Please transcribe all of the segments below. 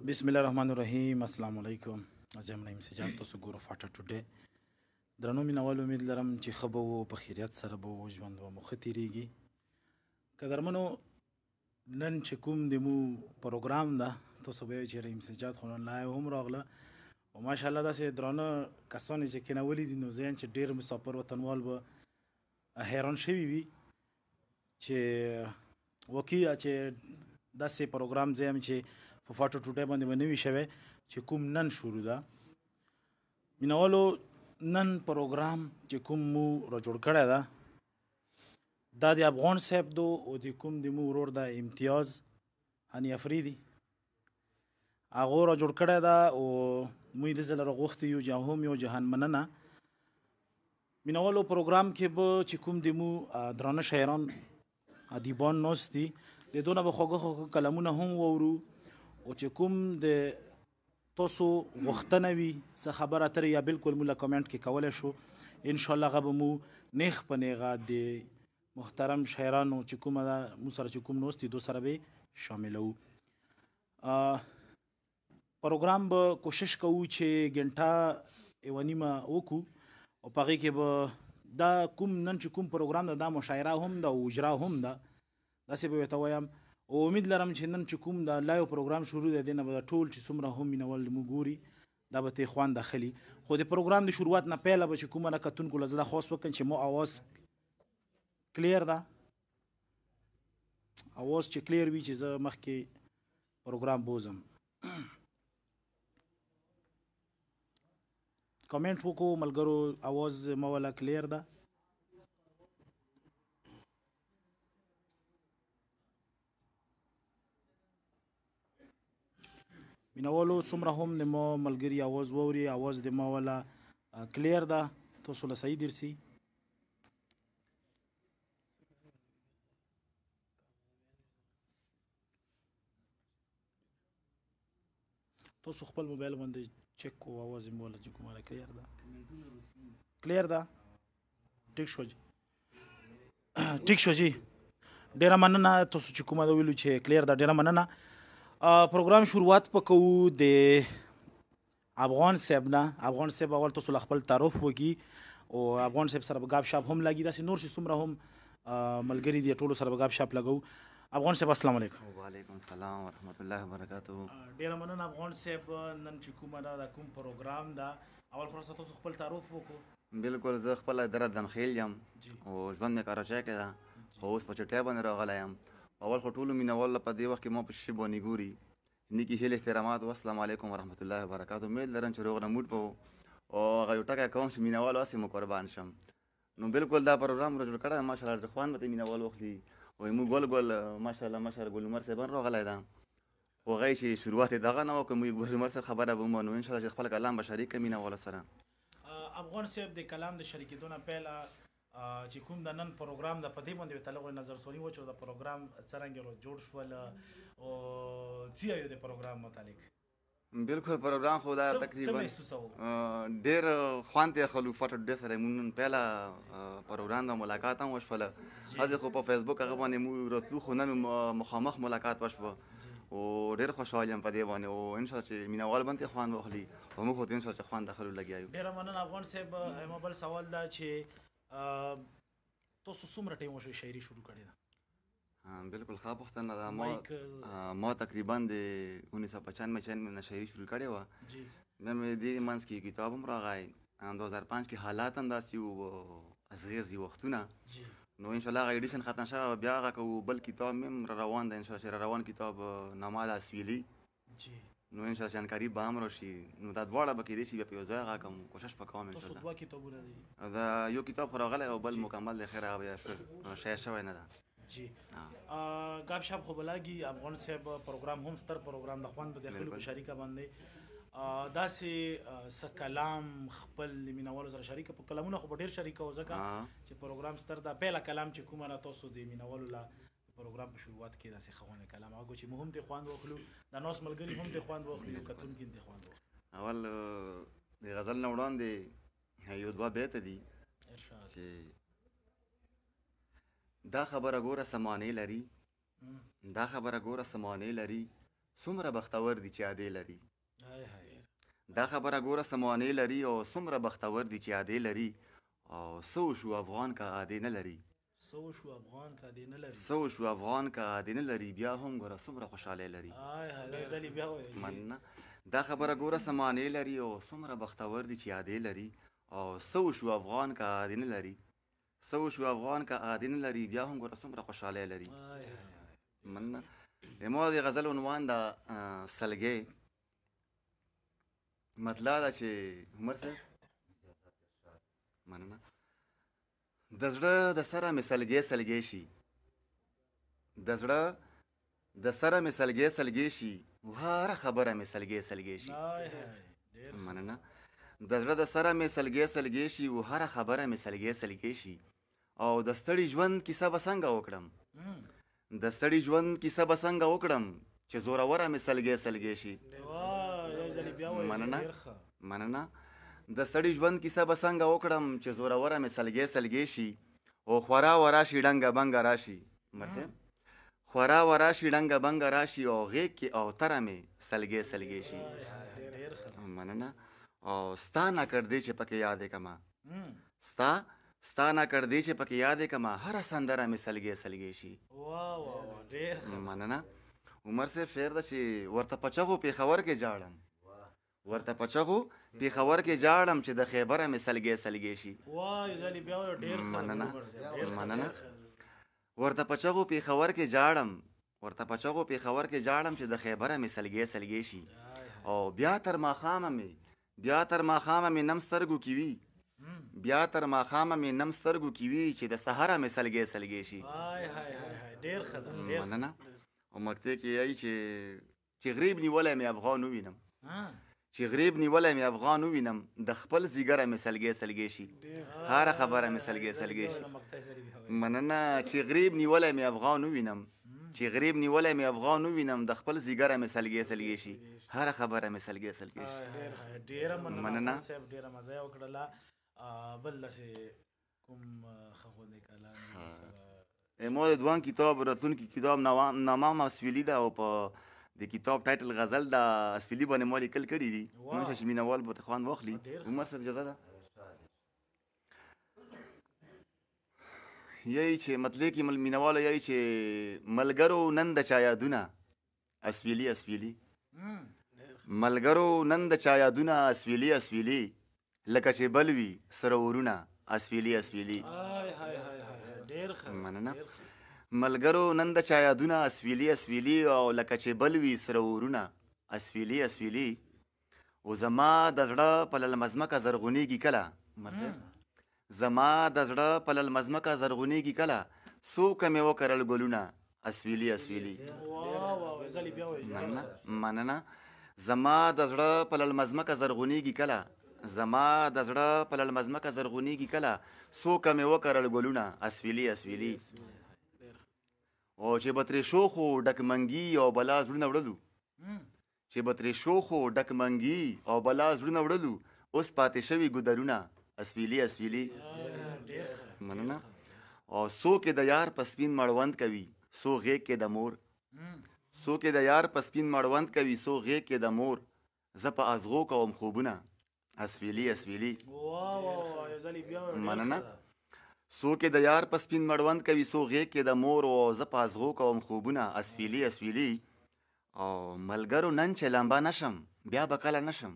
بسم الله الرحمن الرحیم. السلام علیکم. زه یم صاحب، تاسو ګورو فاټه ټوډے. درنو مینوال، امید لرم چې ښه به وو، په خیریت سره به وو، ژوند به مو ښه تېرېږي. قدرمنو، نن چې کوم د مو پروګرام ده، تاسو به وایئ چې رحیم سجاد خو نن لایو هم راغله او ماشاءالله داسې درانه کسان یې چې کېنولي دي، نو زه یم چې ډېر مسافر وطنوال به حیران شوي وي چې واقعي چې داسې پروګرام زه یم چې په فاټو ټوټه باندې به نه وي شوی چې کوم نن شروع ده. مینوالو، نن پروګرام چې کوم مو راجوړ کړی ده دا د افغان صاحب دو او د کوم د مو ورور ده امتیاز هني آفریدی، هغو راجوړ کړی ده او موږ دې ځله راغوښتي یو چې هم یو جهان مننه. مینوالو، پروګرام کې به چې کوم د مو درانه شاعران ادیبان ناست دي، د دونه به خوږه خوږه کلمونه هم واورو او چې کوم د تاسو غوښتنه وي څه خبره اترې یا بالکل مو له کامنټ کې کولی شو، انشاءالله هغه به مو نیغ په نیغه د محترم شاعرانو چې کومه ده مو سره چې کوم ناست دي دو سره به شاملوو. پروګرام به کوشش کوو چې ګنټه یوه نیمه وکړو او په هغې کې به دا کوم نن چې کوم پروګرام ده دا مشاعره هم ده او اجرا هم ده، داسې به ورته وایم. او امید لرم چې نن چې کوم د لایو پروګرام شروع دی دې نه به ټول چې څومره هم مینوال مو ګوري دا به ترې خوند اخلي. خو د پروګرام د شروعات نه پیله به چې کومه نه کتونکو له زه دا خواست وکړم چې مو اواز کلیر ده، اواز چې کلیر وي چې زه مخکې پروګرام بوزم. کامنټ وکړو ملګرو، اواز مو والا کلیر ده؟ مینوالو، څومره هم د ما ملګري اواز واوري، اواز د ما والا کلیر ده، تاسو له صحیح درسي؟ تاسو خپل موبایل باندې چک کو، اواز مو والا چې کومه کلیر ده؟ کلیر ده؟ ټیک شو جی، ټیک شو جی، ډېره مننه. تاسو چې کومه ده ویلو چې کلیر ده، ډېره مننه. پروګرام شروعات په کوو د افغان صاحب نه. افغان صاحب اول تاسو له خپل تعارف وکړي او افغان صاحب سره به ګپ شاپ هم لګي، داسې نور چې څومره هم ملګري دي ټولو سره به ګپ شاپ لګو. افغان صاحب السلام علیکم. وعلیکم السلام ورحمت الله وبرکاتو. ډېره مننه افغان صاحب. نن چې کومه ده دا کوم پروګرام ده، اول خو تاسو خپل تعارف وکړو. بالکل، زه خپله درد دمخیل یم او ژوند مې کراچۍ کې ده، خو اوس په چټۍ باندې راغلی یم. اول خو ټولو مینهوالو په دې وخت کې ما په شي باندې ګوري، نیکې هیلې احترامات و السلام علیکم ورحمت الله وبرکاتو. امید لرم چې روغ رموټ به او هغه یو ټکی کوم چې مینهوالو هسې مو قربان شم. نو بالکل دا پروګرام را جوړ کړی دی، ماشاءالله ډېر خوند به ته مینهوال واخلي. وایي موږ ګل ګل ماشاءالله مشر ګل عمر صاحب راغلی ده، خو هغه یې چې شروعات یې دغه نه وکړو، موږ ګل عمر صاحب خبره به ومنو انشاءالله چې خپل کلام به شریک کړو مینهوالو سره. افغان صاحب د کلام د شریکېدو نه پیله چې کوم د نن پروګرام د په دې باندې ورته لږ نظر ثاني وچو د پروګرام څرنګه جوړ شول او څه یې د پروګرام متعلق؟ بالکل، پروګرام خو دا تقریبا ډېر خوند یې اخلو. فاټو ټوډے سره موږ نن پیله پروګرام د ملاقات هم وشوله، هسې خو په فیسبوک هغه باندې موږ راتلو، خو نن مخامخ ملاقات وشوه او ډېر خوشحال یم په دې باندې او انشاءالله چې مینهوال باندې خوند واخلي او موږ خو ته انشاءالله چې خوند اخلو لګیا یو. ډېره مننه افغان صاحب. ما بل سوال دا چې تاسو څومره ټایم وشو شاعري شروع کړې ده؟ بالکل ښه پوښتنه ده. ما تقریبا د 1995 نه شاعري شروع کړې وه. بیا مې دې منځ کې کتاب هم راغی، 2005 کې حالات هم داسې وو ازغیزي وختونه، نو انشاءالله هغه ایډیشن ختم شوی، بیا هغه کوو بل کتاب مې هم را روان دی انشاءالله چې را روان کتاب نامه د اسویلي نو ان شاء الله جانکاري به هم راشي. نو دا دواړه به کېدای شي بیا په یو ځای هغه کوم کوشش به کوم ان شاء تاسو الله. دوه کتابونه دي دا یو کتاب خو راغلی او بل مکمل دی، خیر هغه بیا شایع شوی نه ده. جی ګاب شپ خو بلاګي افغان صاحب پروګرام هم ستر پروګرام د خوان د خلکو شریکه باندې داسې څه کلام خپل مینوالو سره شریکه په کلامونه خو ډېر شریکه و ځکه چې پروګرام ستر دا پهلا کلام چې کومه نه تاسو د مینوالو لا پروګرام په شروعات کې داسې خونه کلام هغه چې مهم دي خوان واخلو د ناس ملګری هم دي خوان واخلو کتونکي دي خوان واخلو. اول د غزل نه وړاندې یو دوه بیت دي چې دا خبره ګوره سمانې لري، دا خبره ګوره سمانې لري، څومره بختور دي چې عادې لري. دا خبره ګوره سمانې لري او څومره بختور دي چې عادې لري، او سو شو افغان کا عادې نه لري، سو شو افغان کا عادې نه لري، بیا هم ګوره څومره خوشحالۍ لري. مننه. دا خبره ګوره سمانې لري او څومره بختور دي چې عادې لري، او سو شو افغان کا عادې نه لري، سو شو افغان کا عادې نه لري، بیا هم ګوره څومره خوشحالۍ لري. مننه. زما د غزل عنوان د سلګۍ مطلع ده چې عمر صاحب مننه د زړه د سره مې سلګۍ سلګۍ شي، د زړه د سره مې سلګۍ سلګۍ شي، هره خبره مې سلګۍ سلګۍ شي. مننه. د زړه د سره مې سلګۍ سلګۍ شي، هره خبره مې سلګۍ سلګۍ شي، او د ستړي ژوند کیسه به څنګه وکړم، د ستړي ژوند کیسه به څنګه وکړم چې زوروره مې سلګۍ سلګۍ شي. مننه. مننه. د ستړي ژوند کیسه به څنګه وکړم چې زوروره مې سلګۍ سلګۍ شي، او خورا ورا شي ډنګه بنګه راشي. مرسه. خورا ورا شي ډنګه بنګه راشي، او غیږ کې او تره مې سلګۍ سلګۍ شي. مننه. او ستا نه کړدې چې پکې یادې کما، ستا نه کړدې چې پکې یادې کما، هره سندره مې سلګۍ سلګۍ شي. مننه. عمر صاحب شعر ده چې ورته پچغو پېښور کې جاړم، ورته پچغو پېښور کې جاړم چې د خیبره مې سلګۍ سلګۍ شي. مننه. مننه. ورته پچغو پېښور کې جاړم، ورته پچغو پېښور کې جاړم چې د خیبره مې سلګۍ سلګۍ شي، او بیا تر ماښامه مې نم سترګو کې وي، بیا تر ماښامه مې نم سترګو کې وي چې د سهاره مې سلګۍ سلګۍ شي. مننه. او مکتې کې یایي چې غریب نیولی مې افغان ووینم، چې غریب نیولی مې افغان ووینم، د خپل ځیګره مې سلګۍ سلګۍ شي، هره خبره مې سلګۍ سلګۍ شي. مننه. چې غریب نیولی مې افغان ووینم، چې غریب نیولی مې افغان ووینم، د خپل ځیګره مې سلګۍ سلګۍ شي، هره خبره مې سلګۍ سلګۍ شي. مننه. ډېره مزه یې وکړله. بل داسې کوم ښه کلام ما د دوان کتاب راتلونکي کتاب نامه اسویلي ده، او په د کتاب ټایټل غزل د اسویلي باندې ما لیکل کړي دي، نو چې مینوال به خوند واخلي. عمر صاحب اجازه ده یایي چې مطلع کې مینواله یایي چې ملګرو نن د چا یادونه اسویلي اسویلي، ملګرو نن د چا یادونه اسویلي اسویلي، لکه چې بل وي سره ورونه اسویلي اسویلي. مننه. ملګرو نن د چا یادونه اسویلي اسویلي، او لکه چې بل وي سره ورونه اسویلي اسویلي، او زما د زړه په للمزمکه زرغونېږي کله، زما د زړه په للمزمکه زرغونېږي کله، څوکه مې وکرل ګلونه اسویلي اسویلي. مننه. زما د زړه په للمزمکه زرغونېږي کله، زما د زړه په للمزمکه زرغونېږي کله، څوکه مې وکرل ګلونه اسویلي اسویلي، او چې به ترې شوخو ډک منګي او بلا زړونه وړلو، چې به ترې شوخو ډک منګي او بلا زړونه وړلو، اوس پاتې شوي ګودرونه اسویلي اسویلي. مننه. او څوک د یار په سپین مړوند کوي، څو غیږ کې د مور، څوک د یار په سپین مړوند کوي، څو غیږ کې د مور، زه په ازغو کوم خوبونه اسویلي اسویلي. مننه. څوک د یار په سپین مړوند کوي، څو غیږ کې د مور، او زه په ازغو کوم خوبونه اسویلي اسویلي، او ملګرو نن چې لمبا نشم بیا به کله نشم،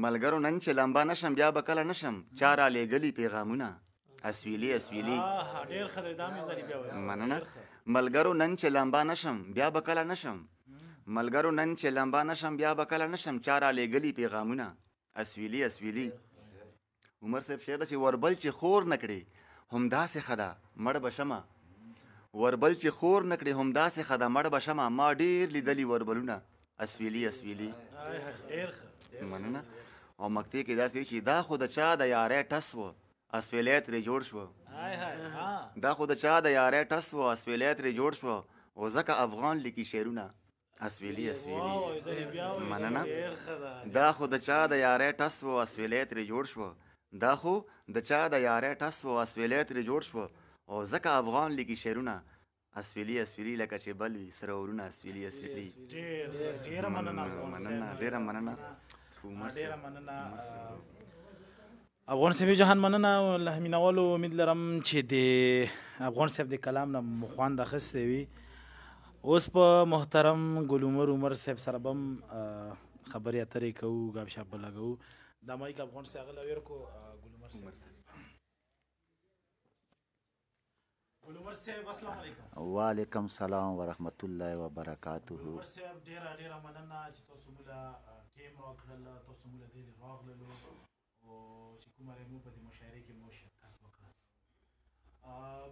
ملګرو نن چې لمبا نشم بیا به کله نشم، چا را لېږلي پیغامونه اسویلي اسویلي. مننه. ملګرو نن چې لمبا نشم بیا به کله نشم، ملګرو نن چې لمبا نشم بیا به کله نشم چا رالیږلي پیغامونه اسویلي اسویلي عمر صاحب شعر چې وربل چې خور نه کړې همداسې ښه ده مړ به شمه وربل چې خور نه کړې همداسې ښه ده مړ به شمه ما ډېر لیدلي وربلونه اسویلي اسویلي مننه او مکتې کې داسې چې دا خو د چا د یارۍ ټس و اسویلی ترې جوړ شوه دا خو د چا د یارۍ ټس و اسویلی ترې جوړ شوه او ځکه افغان لیکي شعرونه اسویلي اسویلي مننه دا خو د چا د یارۍ ټس و اسویلی ترې جوړ شوه دا خو د چا د یارۍ ټس و اسویلی ترې جوړ شوه او ځکه افغان لیکي شعرونه اسویلي اسویلي لکه چې بل وي سره ورونه اسویلي اسویلي مننه ډېره مننه افغان صاحب جهان مننه له مینوالو امید لرم چې د افغان صاحب د کلام نه مو خوند اخیستی وي اوس په محترم ګل عمر صاحب سره به هم خبرې اترې کوو ګپ شپ به لګوو دا مایک افغان صاحب هغه لویر کو ګل عمر صاحب ګل عمر صاحب السلام علیکم وعلیکم السلام ورحمت الله وبرکاته عمر صاحب ډېره مننه چې تاسو موږ ټیم راکړل تاسو موږ دې راغللو او چې کومه مو په دې مشاعرې کې مو شرکت وکړه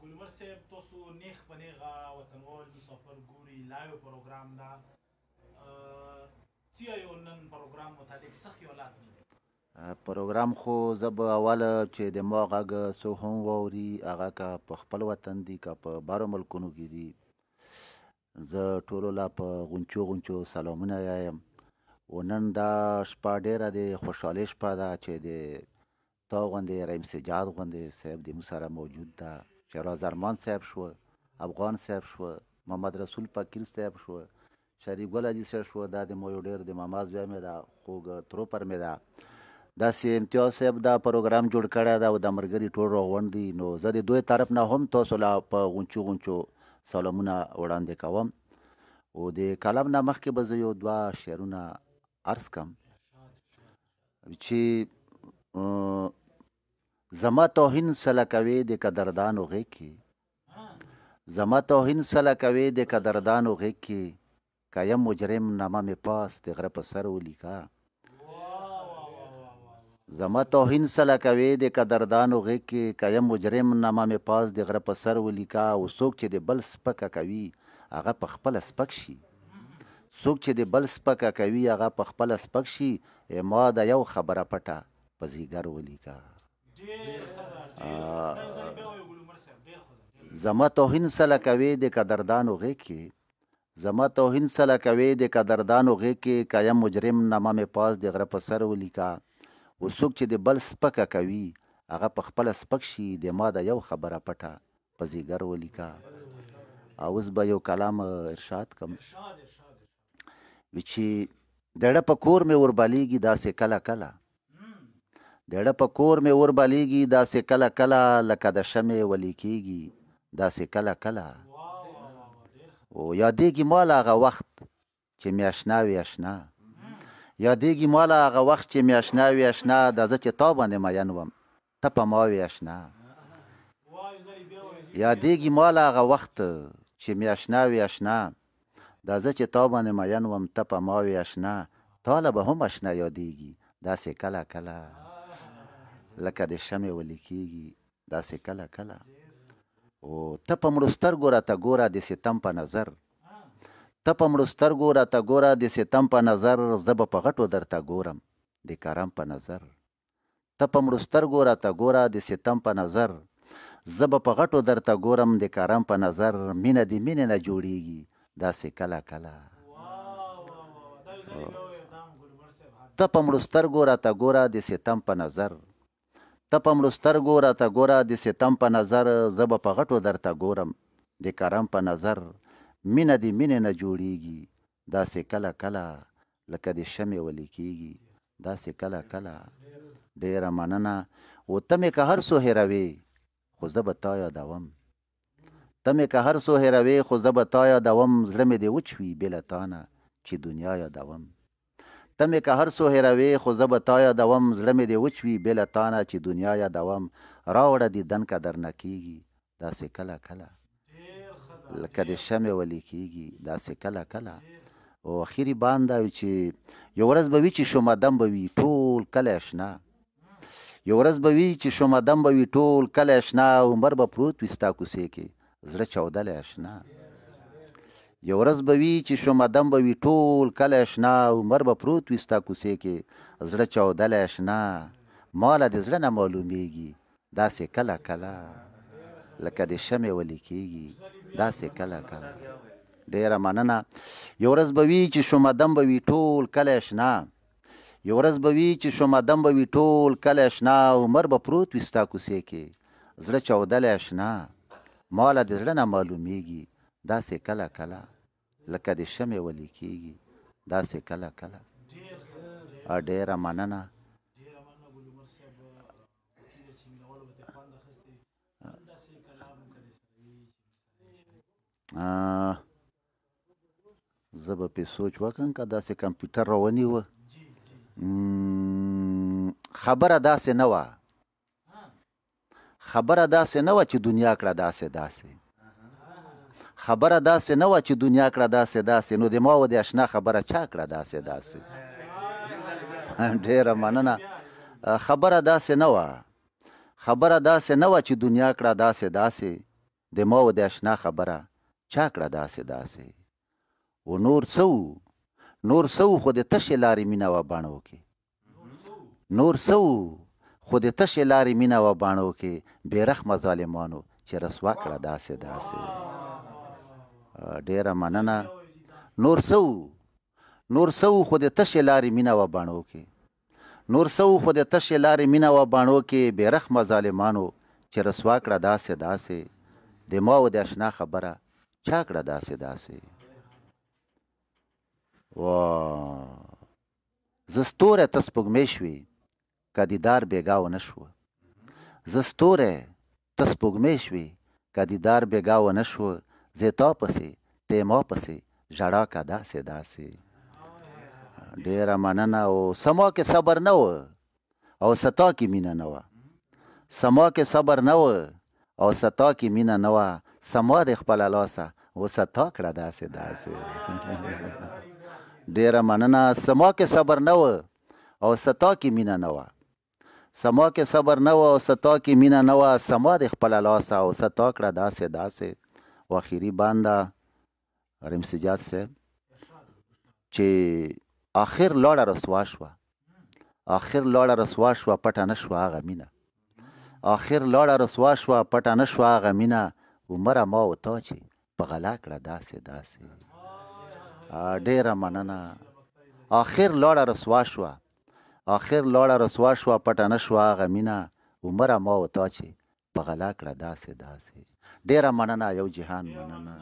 ګل عمر صاحب تاسو نیغ په نیغه وطنوال مسافر ګوري لایو پروګرام دا څه یو نن پروګرام متعلق څه خیالات دي پروګرام خو زه به اوله چې د ما غږ څوک هم واوري هغه که په خپل وطن دي که په بهرو ملکونو کې دي زه ټولو لا په غونچو سلامونه وایم و نن دا شپه ډېره د خوشحالۍ شپه ده چې د تا غوندې رحیم سجاد غوندې صاحب د موږ سره موجود ده شهراز ارمان صاحب شو افغان صاحب شو محمد رسول فقیر صاحب شو شریف ګل حاجي صاحب شو دا د مو یو ډېر د ماما زوی مې ده خوږ تروپر مې ده داسې امتیاز صاحب دا پروګرام جوړ کړی ده او د ملګري ټول راغونډ دي نو زه د دوی طرف نه هم تاسو لا په غونچو سلامونه وړاندې کوم او د کلام نه مخکې به زه یو دوه شعرونه عرض کم چې زما توهین سله کوي د قدردانو غېږ کې زما توهین سله کوي د قدردانو غېږ کې که یم مجرم نامه مې پاس د غره په سر ولیکه زما توهین سله کوي د قدردانو غېږ کې که یم مجرم نامه مې پاس د غره په سر ولیکه او څوک چې د بل سپکه کوي هغه په خپله سپک شي څوک چې د بل سپکه کوي هغه په خپله سپک شي ما د یو خبره پټه په زیګر ولیکه زما توهین سله کوي د قدردانو غېږ کې زما توهین سله کوي د قدردانو غېږ کې که یم مجرم نامه مې پاس د غره په سر ولیکه او څوک چې د بل سپکه کوي هغه په خپله سپک شي د ما د یو خبره پټه په زیګر ولیکه اوس به یو کلام ارشاد کم چې دړه په کور مې وربلیږي داسې کله کله دړه په کور مې وربلیږي داسې کله کله لکه د شمې ولی کېږي داسې کله کله او یادېږي مال هغه وخت چې مې اشنا وي اشنا یادېږي مال هغه وخت چې مې اشنا وي اشنا دا زه چې تا باندې مین وم ته په ما وي اشنا یادېږي مال هغه وخت چې مې اشنا وي اشنا دا زه چې تا باندې مین وم ته په ما وي اشنا تاله به هم اشنا یادېږي داسې کله کله لکه د شمې ولی کېږي داسې کله کله او ته په مړو سترګو راته ګوره د ستم په نظر ته په مړو سترګو راته ګوره د ستم په نظر زه به په غټو درته ګورم د کرم په نظر ته په مړو سترګو راته ګوره د ستم په نظر زه به په غټو درته ګورم د کرم په نظر مینه د مینې نه جوړیږي داسې کله کله ته په مړو سترګو راته ګوره د ستم په نظر ته په مړو سترګو راته ګوره د ستم په نظر زه به په غټو درته ګورم د کرم په نظر مینه د مینې نه جوړیږي داسې کله کله لکه د شمې ولی کېږي داسې کله کله ډېره مننه او ته مې که هر څو هېروې خو زه به تا یادوم ته مې که هر څو هېروې خو زه به تا یادوم زړه مې دې وچ وي بې له تا نه چې دنیا یادوم ته مې که هر څو هېروې خو زه به تا یادوم زړه مې دې وچ وي بې له تا نه چې دنیا یادوم راوړه دیدن که درنه کېږي داسې کله کله لکه د شمې ولی کېږي داسې کله کله او اخیری باندا وي چې یو ورځ به وي چې شومدم به وي ټول کلی اشنا یو ورځ به وي چې شومدم به وي ټول کلی اشنا عمر به پروت وي ستا کوڅې کې زړه چاودلی اشنا یو ورځ به وي چې شومدم به وي ټول کلی اشنا عمر به پروت وي ستا کوڅې کې زړه چاودلی اشنا ماله د زړه نه معلومیږي داسې کله کله لکه د شمې ولې کېږي داسې کله کله ډېره مننه یو ورځ به وي چې شومدم به وي ټول کلی اشنا یو ورځ به وي چې شومدم به وي ټول کلی اشنا عمر به پروت وي ستا کوڅې کې زړه چاودلی اشنا ماله د زړه نه معلومیږي داسې کله کله لکه د شمې ولې کېږي داسې کله کله ډېره مننه زه به پې سوچ وکړم که داسې کمپیوټر راونیوه خبره داسې نه وه خبره داسې نه وه چې دنیا کړه داسې داسې خبره داسې نه وه چې دنیا کړه داسې داسې نو د ما و د اشنا خبره چا کړه داسې داسې ډېره مننه خبره داسې نه وه خبره داسې نه وه چې دنیا کړه داسې داسې د ما و د اشنا خبره چا کړه داسې داسې و نور څه نور څه خو د تشې لارې مینه وه بڼو کې نور څه خو د تشې لارې مینه وه بڼو کې بې رحمه ظالمانو چې رسوا کړه داسې داسې ډېره مننه نور څه نور څه خو د تشې لارې مینه وه بڼو کې نور څه خو د تشې لارې مینه وه بڼو کې بې رحمه ظالمانو چې رسوا کړه داسې داسې د ما و د اشنا خبره چا کړه داسې داسې زه ستوری ته سپوږمۍ شوې که دیدار بېګا ونه شوه زه ستوری ته سپوږمۍ شوې که دیدار بېګا ونه شوه زه تا پسې ته ما پسې ژړا که داسې داسې ډېره مننه او سما کې صبر نه و او ستا کې مینه نه وه سما کې صبر نه و او ستا کې مینه نه وه سما د خپله لاسه وستا کړه داسې داسې ډېره مننه سما کې صبر نه و او ستا کې مینه نه وه سما کې صبر نه و او ستا کې مینه نه وه سما د خپله لاسه او ستا کړه داسې داسې و اخري بانده رمسجات صاحب چې آخر لاړه رسوا شوه آخر لاړه رسوا شوه پټه نه شوه هغه مینه آخر لاړه رسوا شوه پټه نه شوه هغه مینه عمره ما و تا چې په غلا کړه داسې داسې ډېره مننه آخر لاړه رسوا شوه آخر لاړه رسوا شوه پټه نه شوه هغه مینه عمره ما و تا چې په غلا کړه داسې داسې ډېره مننه یو جهان مننه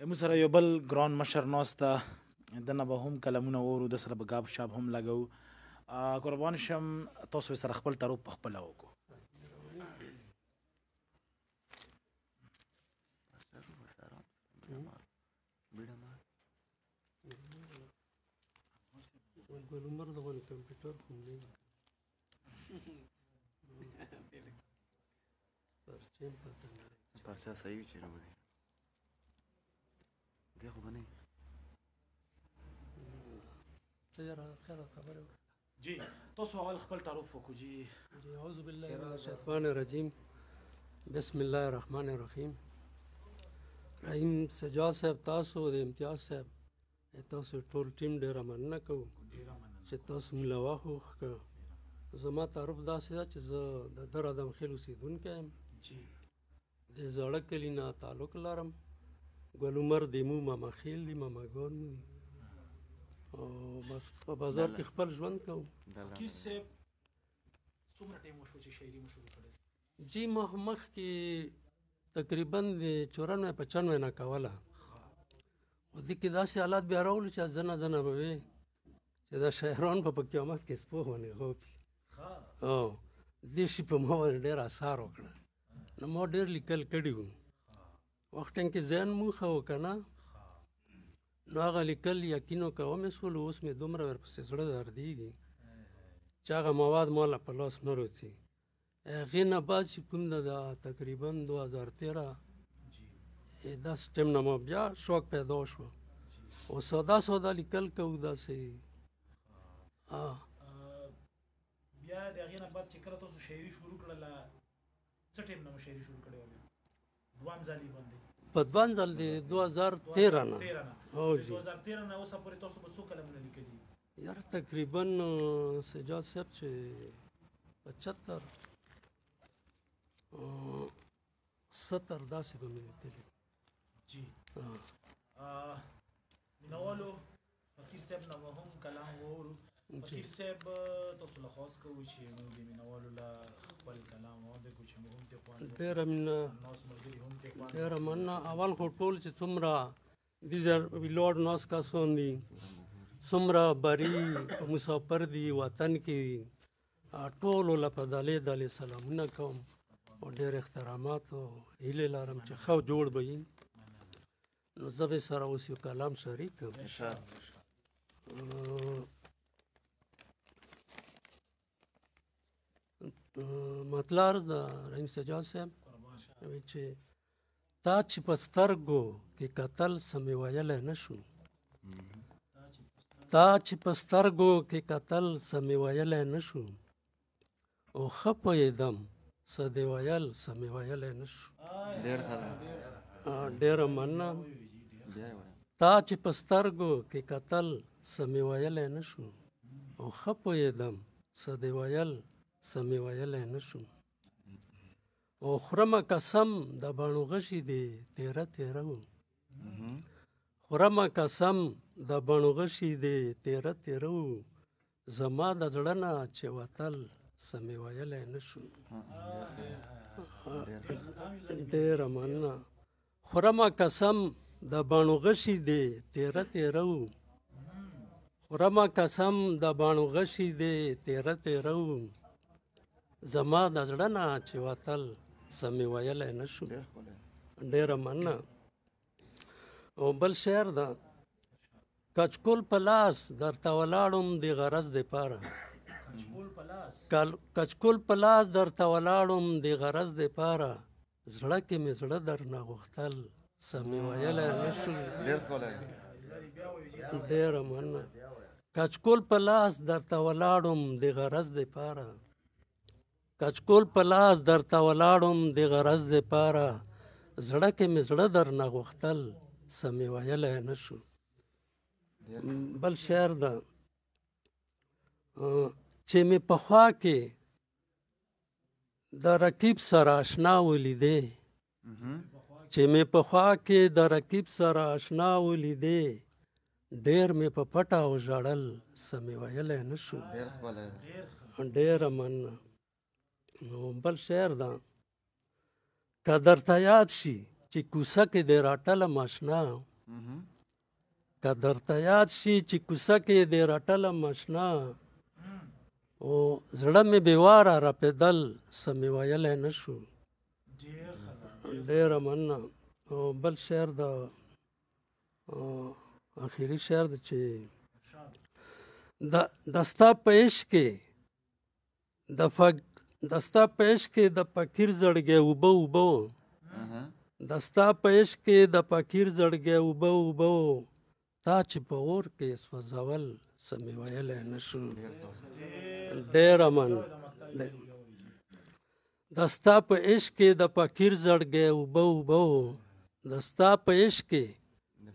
موږ سره یو بل ګران مشر ناست ده د نه به هم کلمونه واورو د سره به ګاب شاب هم لګو قربان شم تاسو سره خپل تعارف په خپله وکړو ګلمر دغه کمپیوټر هم دی پرچا صحیح چې راوړي دی خو به نه جی تاسو اول خپل تعارف وکړو جی اعوذ بالله من الشیطان الرجیم بسم الله الرحمن الرحیم رحیم سجاد صاحب تاسو د امتیاز صاحب تاسو ټول ټیم ډېره مننه کوو چې تاسو موږ واخوښ کړه زما تعارف داسې ده چې زه د در ادم خیل اوسېدونکی یم د زاړه کلي نه تعلق لرم ګل عمر د مو ماما خیل دي ماماګان مو دي او بس په بازار کې خپل ژوند کوم فقیر صاحب څومره ټایم وشو چې شاعري مو شروع کړې جی ما مخکې تقریبا د 94-95 نه کوله خو دې کې داسې حالات بیا راغلو چې ځنه ځنه به وې چې دا شاعران به په قیامت کې سپو باندې غوپي او دې شي په ما باندې ډېر اثر وکړه نو ما ډېر لیکل کړي وو وخت کې ذهن مو ښه و که نه نو هغه لیکل یقین وکړه ومې سولو اوس مې دومره ورپسې زړه دردېږي چې هغه مواد ما له په لاس نه راځي هغې نه بعد چې کوم ده تقریبا 2013 داسې ټیم نه ما بیا شوق پیدا شو او ساده لیکل کوو داسې. بیا د هغې نه بعد چې کله تاسو شاعري شروع کړله څه ټیم نه مو شاعري شروع کړې وه؟ دویم ځل یې باندې په دویم ځل د 2013 نه. او جی 2013 نه اوسه پورې تاسو به څو کلمونه لیکلي؟ یاره تقریبا سجاد صاحب چې 75 70 داسې به مې لیکلي. جی مینوالو فقیر صاحب نه به هم کلام واورو. فقیر صاحب تاسو له خواست کوو چې موږ د مینوالو له خپل کلام واورو چې موږ هم ترې خوند واخلو. ډېره مینه، ناست ملګري هم ترې خوند ډېره مننه. اول خو ټول چې څومره دیزر ویلوړ ناست کسان دي، څومره بري په مسافر دي وطن کې، ټولو له په ډلې ډلې سلامونه کوم او ډېر احترامات او هیلې لرم چې ښه جوړ به وي. نو زه به سره اوس یو کلام شریک کړم. مطلب د رحیم سجاد صاحب چې تا چې په سترګو کې کتل څه مې ویلی نه شو، تا چې په سترګو کې کتل څه مې ویلی نه شو، او ښه پوهېدم څه دې ویل څه مې ویلی نه شو. ډېره مننه. تا چې په سترګو کې کتل څه مې ویلی نه شو، او ښه پوهېدم څه دې ویل څه مې ویلی نه شو، او خورمه قسم د باڼو غشي دې تیره تیره و، خورمه قسم د باڼو غشي دې تیره تیره و، زما د زړه نه چې وتل څه مې ویلی نه شو. ډېره مننه. خورمه قسم د باڼو غشي دې تیره تیره و، خورمه قسم د باڼو غشي دې تیره تیره و، زما د زړه نه چې وتل څه مې ویلی نه شو. ډېره مننه. او بل شعر ده: کچکول په لاس درته ولاړم د غرض دپاره، کچکول په لاس درته ولاړم د غرض دپاره، زړه کې مې زړه درنه غوښتل څه مې ویلی نه شو. ډېره مننه. کچکول په لاس درته ولاړم د غرض دپاره، کچکول په لاس درته ولاړم د غرض دپاره، زړه کې مې زړه درنه غوښتل څه مې ویلی نه شو. بل شعر ده: چې مې په خوا کې د رقیب سره اشنا ولیدې، چې مې په خوا کې د رقیب سره اشنا ولیدې، ډېر مې په پټه وژړل څه مې ویلی نه شو. ډېره مننه. نو بل شعر ده: که درته یاد شي چې کوڅه کې دې راټلم اشنا، که درته یاد شي چې کوڅه کې دې راټلم اشنا، او زړه مې بېواره رپېدل څه مې ویلی نه شو. ډېره مننه. او بل شعر ده، آخري شعر ده چې د ستا په عشق کې د ستا په عشق کې د فقیر زړګی اوبه اوبه، د ستا په عشق کې د فقیر زړګی اوبه اوبه، تا چې په اور کې سوځول څه مې ویلی نه شو. ډېره مننه. د ستا په عشق کې د فقیر زړګی اوبه اوبه، د ستا په عشق کې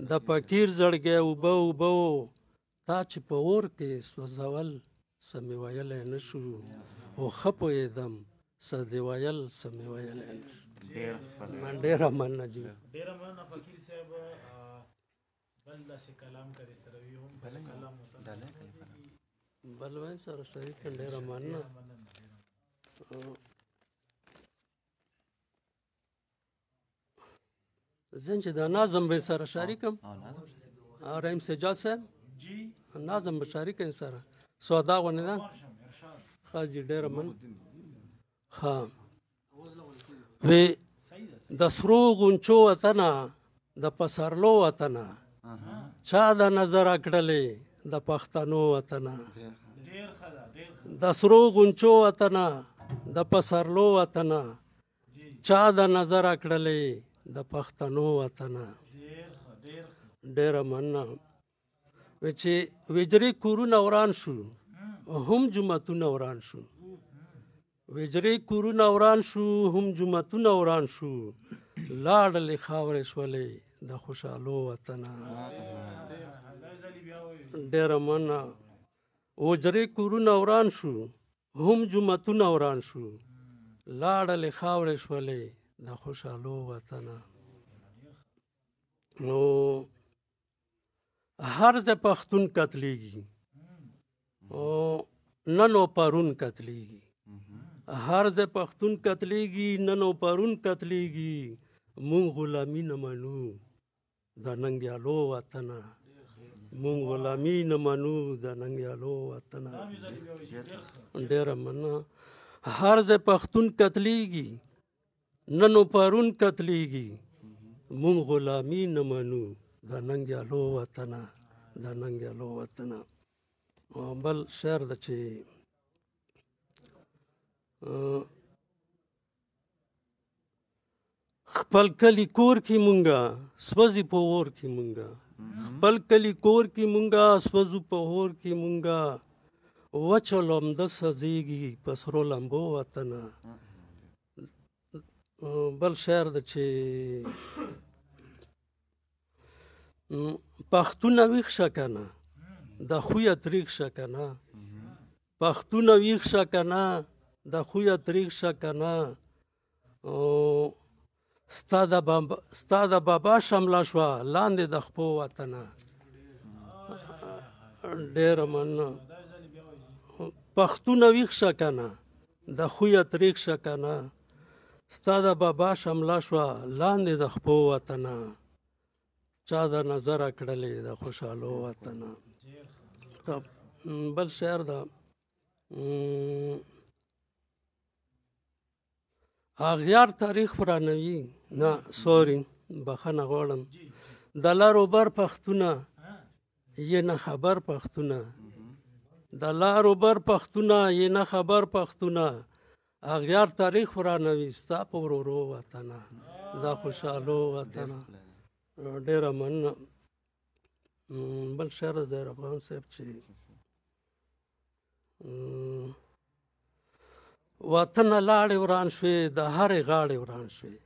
د فقیر زړګی اوبه اوبه، تا چې په اور کې سوځول څه مې ویلی نه شو، او ښه پوهېدم څه دې ویل څه مې ویلی نه شو. ډېره مننه جي. ډېره مننه فقیر صاحب. بل داسې کلام که دې سره وي هم کلام بل وای سره شریک کړم. ډېره مننه. زه چې دا نظم به سره شریکم، رحیم سجاد صاحب نظم به شریکم سره سودا غونې ده. ښه جي ډېره مننه. ښه وی د سرو غونچو وطنه د پسرلو وطنه، چا د نظر کړلې د پښتنو وطنه، د سرو غونچو وطنه د پسرلو وطنه چا د نظر کړلې د پښتنو وطنه. ډېره مننه. چې وجرې کورونه وران شو هم جوماتونه وران شو. وجرې کورونه وران شو هم جوماتونه وران شو. لاړلې خاورې شولې د خوشحالو وطنه. ډېره مننه. وجرې کورونه وران شو هم جوماتونه وران شو. لاړلې خاورې شولې د خوشحالو وطنه. نو هر ځای پښتون قتلېږي نن او پرون قتلېږي. هر ځای پښتون قتلېږي نن او پرون قتلېږي. مونږ غلامي نه منو د ننګیالو وطنه. مونږ غلامي نه منو د ننګیالو وطنه. ډېره مننه. هر ځای پښتون قتلېږي نن او پرون قتلېږي. مونږ غلامي نه منو د ننګیالو وطنه. د ننګیالو وطنه. بل شعر ده چې خپل کلی کور کې مونږه سوځي په اور کې مونږه. خپل کلی کور کې مونږه سوځو په اور کې مونږه. وچو لمده سوځېږي په سرو لمبو وطنه. بل شعر ده چې پښتونه ویښ شه کنه د خویه تریښ شه کنه. پښتونه ویښ شه کنه د خویه تریښ شه کنه. ستا د بابا شمله شوه لاندې د خپو وطنه. ډېره مننه. پښتونه ویښ شه کنه د خویه تریښ شه کنه. ستا د بابا شمله شوه لاندې د خپو وطنه. چا د نظر کړلې د خوشحالو وطنه. بل شعر ده اغیار تاریخ ورانوي. نه سوري بخښنه غواړم. د لارو بر پښتونه یې نه خبر پښتونه. د لارو بر پښتونه یې نه خبر پښتونه. اغیار تاریخ ورانوي ستا په ورورو وطنه. د خوشحالو وطنه. ډېره مننه. بل شعر ظاهر افغان صاحب چې وطنه لاړې وران شوې د هرې غاړې وران شوې.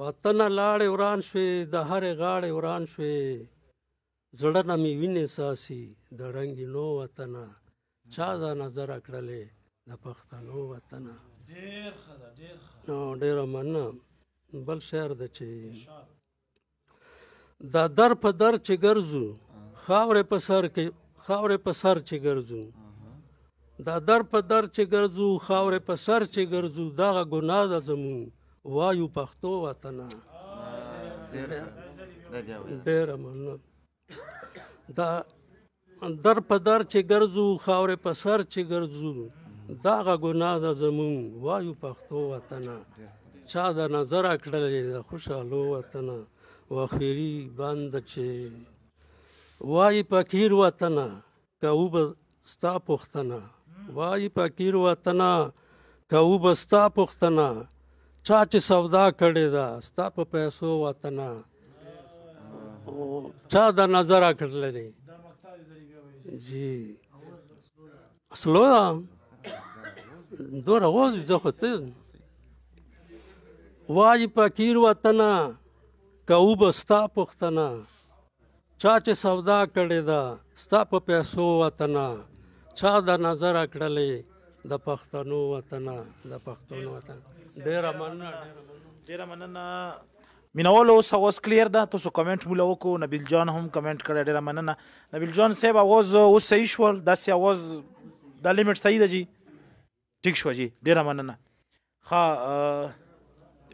وطنه لاړې وران شوې د هرې غاړې وران شوې. زړه نه مې وینې ساسي د رنګینو وطنه. چا د نظر کړلې د پښتنو وطنه. ډېره مننه. بل شعر ده چې دا در په در چې ګرځو خاورې په سر چې ګرځو. دا در په در چې ګرځو خاورې په سر چې ګرځو. دغه ګناه ده زمون وایو پښتو وطنه. ډېره مننه. دا در په در چې ګرځو خاورې په سر چې ګرځو. دغه ګناه ده زمون وایو پښتو وطنه. چا د نظر کړلې د خوشحالو وطنه. واخري بند چې وایي فقیر وطنه کوو به ستا پوښتنه. وایي فقیر وطنه کوو به ستا پوښتنه. چا چې سودا کړې ده ستا په پیسو وطنه. چا د نظر کړلې جی سلو ده دوره غوځي زه خو ته. وایي فقیر وطنه کوو به ستا پوښتنه. چا چې سودا کړې ده ستا په پیسو وطنه. چا د نظر کړلې د پښتنو وطنه. د پښتنو وطن. ډېره مننه. ډېره مننه. مینوالو اوس اواز کلیر ده. تاسو کمنټ موږ وکړو. نبیل جان هم کمنټ کړی. ډېره مننه نبیل جان صاحب. اواز اوس صحیح شول. داسې اواز دا لیمټ صحیح ده جی. ټیک شوه جی. ډېره مننه. ښه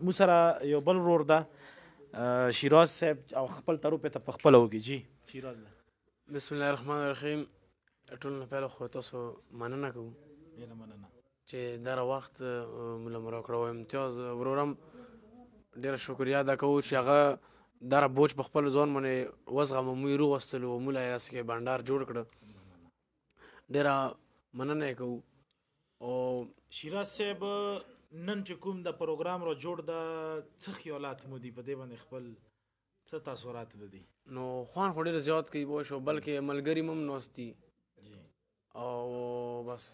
موږ سره یو بل ورور ده شیراز صاحب او خپل تروپې ته په خپله وکړي جی. شیراز ده. بسم الله الرحمن الرحیم. ټول نه پیله خو تاسو مننه کوو ډېره مننه چې دغه وخت موږ له راکړه امتیاز ورورم. ډېره شکریا ادا کوو چې هغه دغه بوج په خپل ځان باندې وزغمه. موږ یې روغوستلو موږ له یې داسې بانډار جوړ کړه. ډېره مننه یې کوو. او شیراز صاحب نن چې کوم د پروګرام را جوړ د څه خیالات مو دي په دې باندې خپل څه تاثرات دي؟ نو خوان خو ډېر زیات کوي پوه شو، بلکې ملګري هم ناست دي او بس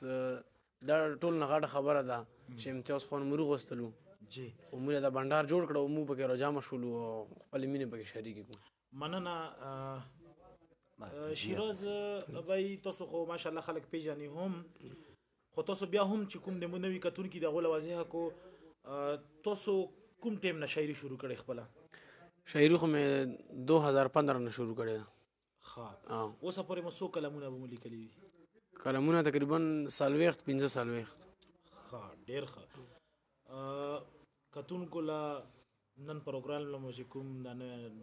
دا ټول نه غټه خبره ده چې امتیاز خان مو راغوستلو جی او موږ د بنډار جوړ کړو، موږ پکې راجامه شولو او خپلې مینې پکې شریکې کړو. مننه شیراز بھائی، تاسو خو ماشاءالله خلک پیژني هم، خو تاسو بیا هم چې کوم د مو نوي کتونکي د هغو واضحه کو تاسو کوم ټیم نه شاعري شروع کړې خپله؟ شاعري خو مې 2015 نه شروع کړې ده. ښه، اوسه پورې مو څو کلمونه به مو لیکلي دي؟ کلمونه تقریبا 15 ښه، ډېر ښه. کتونکو له نن پروګرام له مو چې کوم د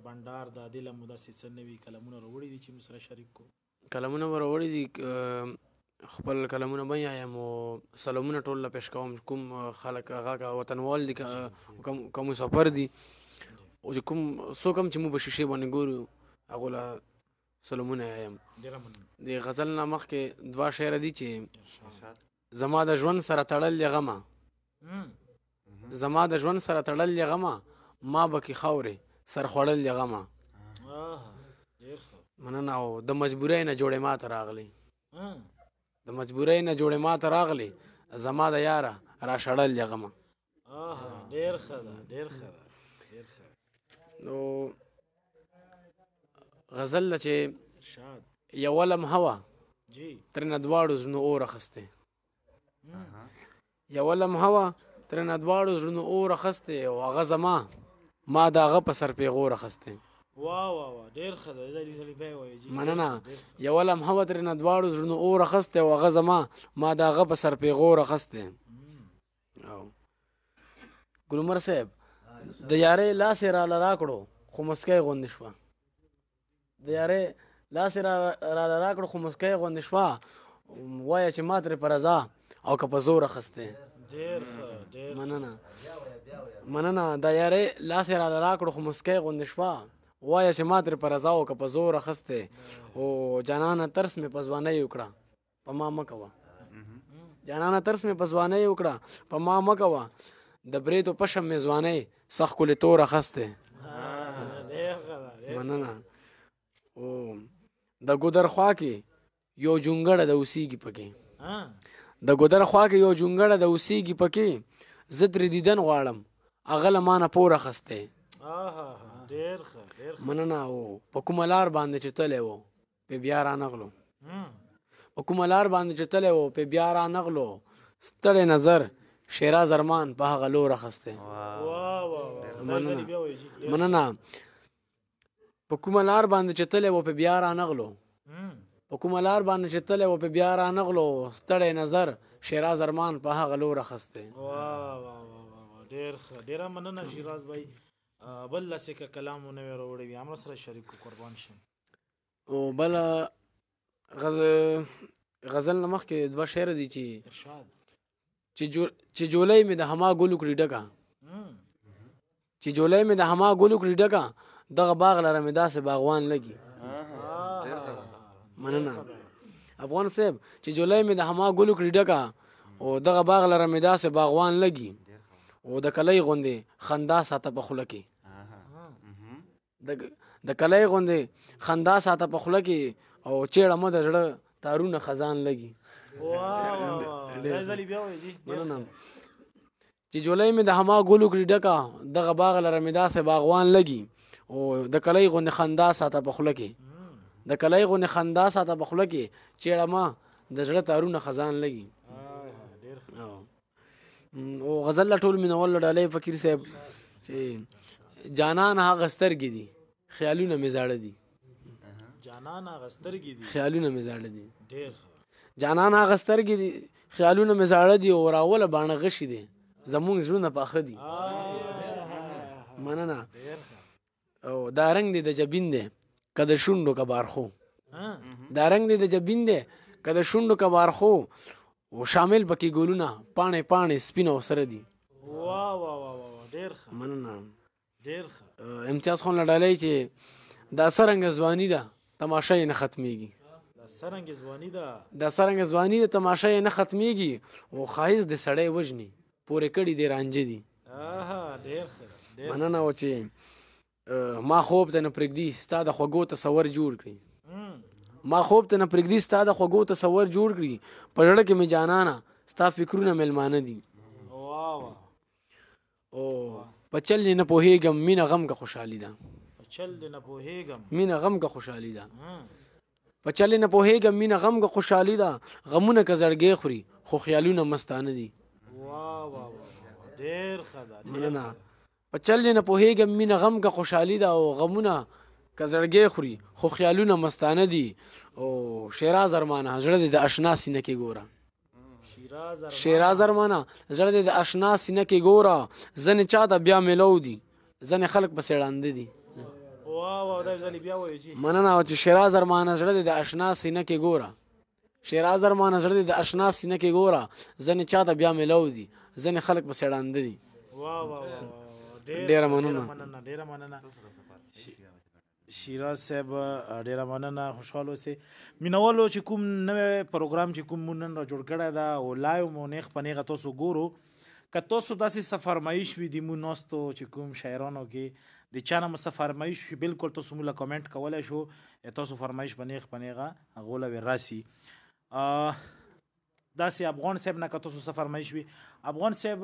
بنډار د دې له مو داسې څه نوي کلمونه راوړي دي چې مو سره شریک کو؟ کلمونه به راوړي دي، خپل کلمونه به یایم او سلامونه ټول له پیش کوم. کوم خلک هغه که وطنوال دي که مسافر دي او چې کوم څوک هم چې مو په شیشې باندې ګورو هغو له سلامونه یایم. د غزل نه مخکې 2 شعر دي چې زما د ژوند سره تړل غمه، زما د ژوند سره تړل غمه، ما بکې خاورې سر خوړل غمه. مننه. او د مجبورۍ نه جوړې ماته راغلی، د مجبورۍ نه جوړې ماته راغلی، زما د یاره را شړل غمه. ډېر ښه ده، ډېر ښه ده، ډېر ښه. نو غزل ده چې یوه لمحه وه ترېنه دواړو زړونو اور اخیستی، یوه لمحه وه ترېنه دواړو زړونو اور اخیستی او هغه زما ما د هغه په سر پیغور اخیستی. ډېر ښه ده. مننه. یوه لمحه وه ترېنه دواړو زړونو اور اخیستی او هغه زما ما د هغه په سر پیغور اخیستی. ګلعمر صاحب د یارۍ لاس یې راله راکړو خو مسکی غوندې شوه، د یارۍ لاس یې راله راکړو خو مسکی غوندې شوه، وایه چې ما ترې په رضا او که په زور اخیستی. مننه. مننه. د یارۍ لاس یې راله راکړو خو مسکی غوندې شوه، وایه چې ما ترې په رضا او که په زور اخیستی. او جانانه ترس مې په ځوانۍ وکړه په ما مه کوه، جانانه ترس مې په ځوانۍ وکړه په ما مه کوه، د بریدو پشم مې ځوانۍ سخت کلې تور اخیستی. مننه. او د ګودر خوا کې یو جونګړه د اوسیږي پکې، د ګودر خوا کې یو جونګړه د اوسیږي پکې، زه ترې دیدن غواړم هغه له ما نه پور اخیستی. مننه. او په کومه لار باندې چې تللی و پې بیا رانغلو، په کومه لار باندې چې تللی و پې بیا رانغلو، ستړی نظر شیراز ارمان په هغه لور اخیستی. مننه. په کومه لار باندې چې تللی و پې بیا رانغلو، په کومه لار باندې چې تللی و پې بیا رانغلو، ستړی نظر شیراز ارمان په هغه لور اخیستی. ډېر ښه، ډېره مننه شیراز بھائی. بل داسې که کلام مو نوی راوړی وي هم سره شریک کړو، قربان شم. او بله غزل نه مخکې 2 شعر دي چې جولۍ مې د هما ګلو کړي ډکه، چې جولۍ مې د هما ګلو کړي ډکه، دغه باغ لره مې داسې باغوان لګي. مننه. افغان صاحب چې جولۍ مې د هما ګلو کړي ډکه او دغه باغ لره مې داسې باغوان لګي، او د کلی غوندې خندا ساته په خوله کې، د کلی غوندې خندا ساته په خوله کې، او چېړه مه د زړه تارونه خزان لګي. مننه. چې جولۍ مې د هما ګلو کړي ډکه، دغه باغ لره مې داسې باغوان لګي، او د کلی غوندې خندا ساته په خوله کې، د کلی غوندې خندا ساته په خوله کې، چېړه مه د زړه تارونه خزان لګي. او غزل له ټول مینوال له ډالۍ فقیر صاحب چې جانان هغه سترګې دي خیالونه مې زاړه دي، جانان هغه سترګې دي خیالونه مې زاړه دي، ډېر جانان هغه سترګې دي خیالونه مې زاړه دي، او راوله باڼه غشي دي زمونږ زړونه پاخه دي. مننه. او دا رنګ دی د جبین دی که د شونډو که بارخو، دا رنګ دی د جبین دی که د شونډو که بارخو، او شامل پکې ګلونه پاڼې پاڼې سپین او سره دي. ډېر ښه. مننه. ډېر ښه. امتیاز خان له ډالۍ چې دا څرنګه ځواني ده تماشه یې نه ختمېږي، څرنګه ځواني ده دا څرنګه ځواني د تماشا یې نه ختمیږي او ښایست د سړی وژني پورې کړي دی رانجه دي ډېر ښه مننه و چې ما خوب ته نه پرېږدي ستا د خوږو تصور جوړ کړي ما خوب ته نه پرېږدي ستا د خوږو تصور جوړ کړي په زړه کې مې جانانه ستا فکرونه میلمانه دي او په چل یې نه پوهېږم مینه غم که خوشحالي ده مینه غم که خوشحالي ده په چل یې نه پوهېږم مینه غم که خوشحالي ده غمونه که زړګی خوري خو خیالونه مستانه دي مننه په چل یې نه پوهېږم مینه غم که خوشحالي ده او غمونه که زړګی خوري خو خیالونه مستانه دي او شیراز ارمانه زړه دې د اشنا سینه کې ګوره شیراز ارمانه زړه دې د اشنا سینه کې ګوره ځنې چا ته بیا میلو دي ځنې خلک پسې ړانده دي مننه او چې شیراز ارمانه زړه دې د اشنا سینه کې ګوره شیراز ارمانه زړه دې د اشنا سینه کې ګوره ځنې چا ته بیا میلو دي ځنې خلک پسې ړانده دي ډېره مننه شیراز صاحب ډېره مننه خوشحال اوسئ مینوالو چې کوم نوی پروګرام چې کوم مونږ نن را جوړ کړی ده او لایو مو نیغ په نیغه تاسو ګورو که تاسو داسې څه فرمایش وي د مونږ ناستو چې کوم شاعرانو کې د چا نه مو څه فرمایش وي بلکل تاسو مونږ له کامنټ کولی شو تاسو فرمایش په نیغ هغو له راسي داسې افغان صاحب نه که تاسو څه فرمایش وي افغان صاحب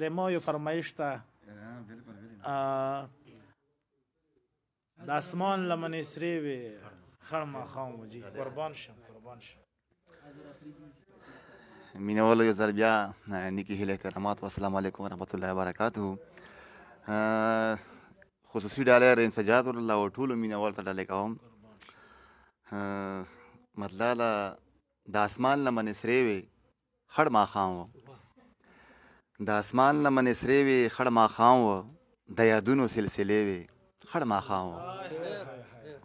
د ما یو فرمایش ته د اسمان لمنې سرې وې خړ ماښام و جي قربان شم مینهوالو یو ځل بیا نیکې هیلې احترامات والسلام علیکم ورحمت الله وبرکاتو خصوصي ډالۍ انسجاد ورله او ټولو مینهوالو ته ډالۍ کوم مطلب د اسمان لمنې سرې وې خړ ماښام و د اسمان لمنې سرې وې خړ ماښام و د یادونو سلسلې وې خړ ماښام و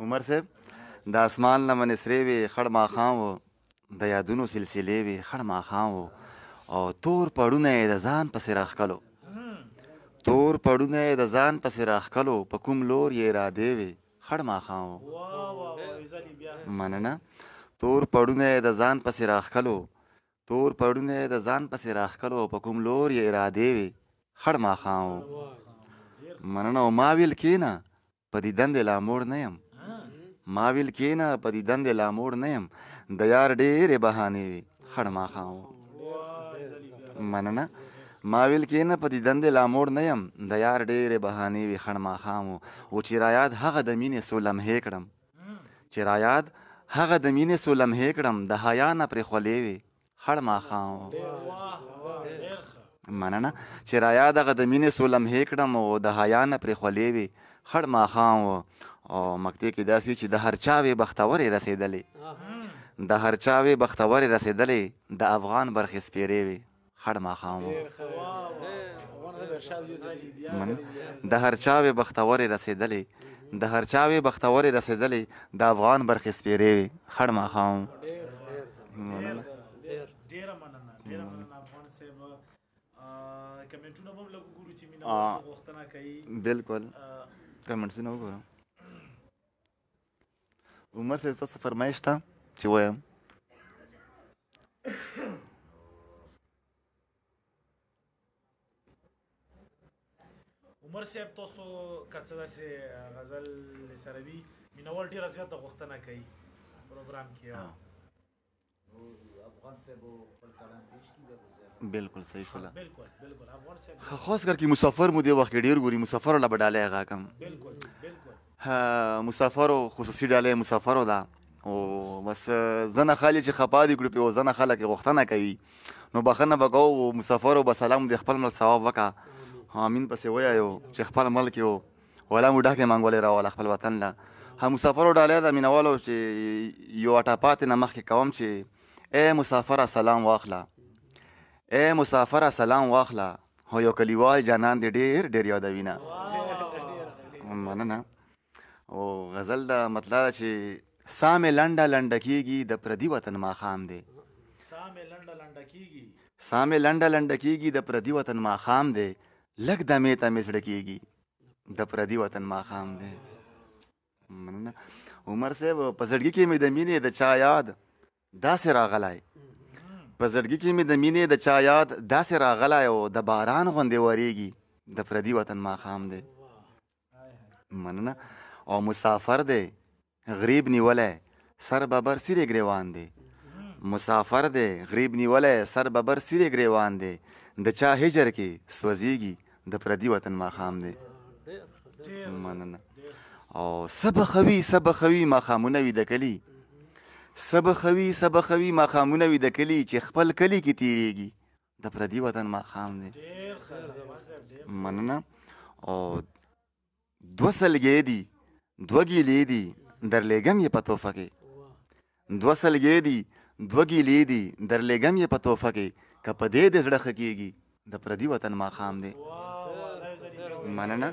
عمر صاحب د اسمان لمنې سرې وې خړ ماښام و د یادونو سلسلې وې خړ ماښام و او تور پړونه یې د ځان پسې راښکلو تور پړونه یې د ځان پسې راښکلو په کوم لور یې ارادې وې خړ ماښام و مننه تور پړونه یې د ځان پسې راښکلو تور پړونه یې د ځان پسې راښکلو په کوم لور یې ارادې وې خړ ماښام و مننه او ما ویل کېنه په دې دندې لا موړ نه یم ما ویل کېنه په دې دندې لا موړ نه یم د یار ډېرې بهانې وې خړ ماښام و مننه ما ویل کېنه په دې دندې لا موړ نه یم د یار ډېرې بهانې وې خړ ماښام و چې رایاد هغه د مینې څو لمحې کړم چې رایاد هغه د مینې څو لمحې کړم د حیا نه پرې خولې وې خړ ماښام و مننه چې رایاد هغه د مینې څو لمحې کړم او د حیا نه پرې خولې وې خړ ماښام و او مکتې کې داسې چې د هر چا وې بختورې رسېدلې د هر چا وې بختورې رسېدلې د افغان برخې سپېرې وې خړ ماښام و د هر چا وې بختورې رسېدلې د هر چا وې بختورې رسېدلې د افغان برخې سپېرې وې خړ ماښام ډېره مننه افغان صاحب کمنټونه به هم لږ وګورو چې مینهوال څه غوښتنه کوي بالکل کمنټسونه وګورم عمر صاحب څه فرمایش ته چې وایم عمر صاحب تاسو که څه داسې غزل سره وي مینهوال ډېره زیاته غوښتنه کوي پروګرام کې بالکل صحیح شوله خاص کر کې مسافر مو دې وخت کې ډېر ګوري مسافرو له به ډالۍ هغه کم مسافرو خصوصي ډالۍ مسافرو ده او بس ځنه خالي چې خپا دي کړي او ځنه خلک غوښتنه کوي نو بخښنه به کوو مسافرو به سلام دې خپل ملک ثواب وکړه امین پسې ووایو چې خپل ملک یو ولا مو ډاکې مانګولې راوله خپل وطن له مسافرو ډالۍ ده مینهوالو چې یو اټه پاتې نه مخکې کوم چې ای مسافره سلام واخله ای مسافره سلام واخله هو یو کلیوال جانان دې ډېر ډېر یادوینه مننه او غزل دا مطلب چې سا مې لنډه لنډه کېږي د پردي وطن ماښام دی سا مې لنډه لنډه کېږي د پردي وطن ماښام دی لږ دمې ته مې زړه کېږي د پردي وطن ماښام دی مننه عمر صاحب په زړګي کې مې د مینې د چا یاد داسې راغلی په زړګي کې مې د مینې د چا یاد داسې راغلی او د باران غوندې ورېږي د پردي وطن ماښام دی مننه او مسافر دی غریب نیولی سر ببر سیرې ګریوان دی مسافر دی غریب نیولی سر ببر سیرې ګریوان دی د چا هجر کې سوځېږي د پردي وطن ماښام دی مننه او سبخوي ماښامونه وي د کلي سبخوي ماښامونه وي د کلي چې خپل کلي کې تیریږي د پردي وطن ماښام دی مننه او دوه سلګې دي دوه ګیلې دي درلېږم یې په تحفه کې دوه سلګې دي دوه ګیلې دي درلېږم یې په تحفه کې که په دې د زړه ښه کېږي د پردي وطن ماښام دی مننه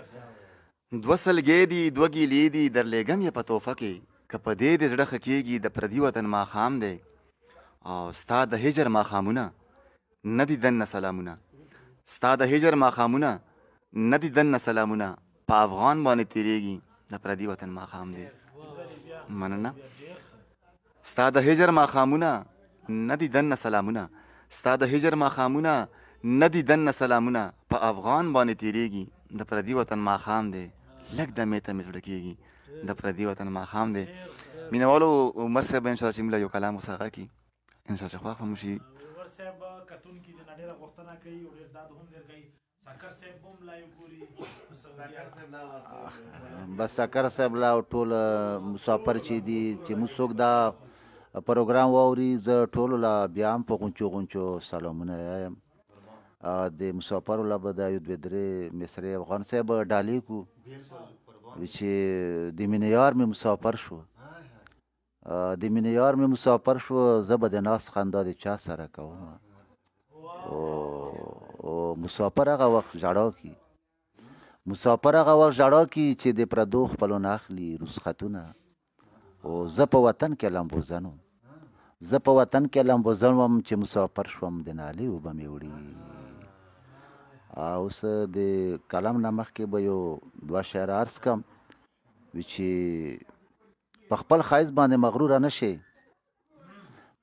دوه سلګې دي دوه ګیلې دي درلېږم یې په تحفه کې که په دې د زړه ښه کېږي د پردي وطن ماښام دی او ستا د هجر ماښامونه نه دي دننه سلامونه ستا د هجر ماښامونه نه دي دننه سلامونه په افغان باندې تیریږي د پردي وطن ماښام دی مننه ستا د هجر ماښامونه نه دي دننه سلامونه ستا د هجر ماښامونه نه دي دننه سلامونه په افغان باندې تیریږي د پردي وطن ماښام دی لږ دمې ته مې زړه کېږي د پردي وطن ماښام دی مینهوالو عمر صاحب انشاءالله چې موږ له یو کلام ورڅخه کړي انشاءالله چې خوښ به مو شي عمر صاحب کتونکي د نه ډېره غوښتنه کوي او ډېر داد هم ډېر کوي سکر صاحب هم لایو ګوري بس سکر صاحب لا ټول مسافر چې دي چې موږ څوک دا پروګرام واوري زه ټولو لا بیا هم په غونچو سلامونه وایم د مسافرو لا به دا یو دوې درې مصري افغان صاحب ډالۍ کړو چې د مینې یار مې مسافر شو د مینې یار مې مسافر شو زه به د ناست خندا د چا سره کوم او مسافر هغه وخت ژړا کی مسافر هغه وخت ژړا کی چې د پردو خپلو نه اخلي رسختونه او زه په وطن کې لمبوزن وم زه په وطن کې لمبوزن وم چې مسافر شوم د نالې اوبه مې وړي اوس د کلام نه مخکې به یو دوه شعر عرض کړم چې په خپل ښایست باندې مغروره نشي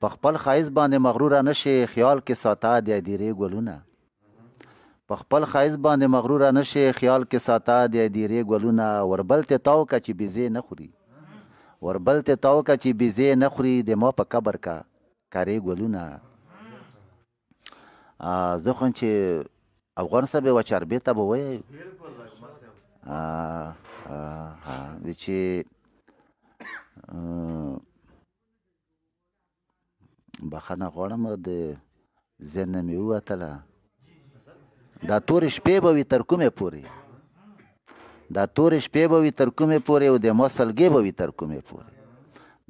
په خپل ښایست باندې مغروره نشي خیال کې ساته د دیرې ګلونه په خپل ښایست باندې مغروره نشي خیال کې ساته د دیرې ګلونه وربل ته تاو که چې بیزې نه خوري وربل ته تاو که چې بیزې نه خوري د ما په قبر کا کارې ګلونه زه خو چې افغان صاحب یوه چربې ته به وایو چې بخښنه غواړم د ذهن نه مې ووتله دا تورې شپې به وي تر کومې پورې دا تورې شپې به وي تر کومې پورې او د ما سلګې به وي تر کومې پورې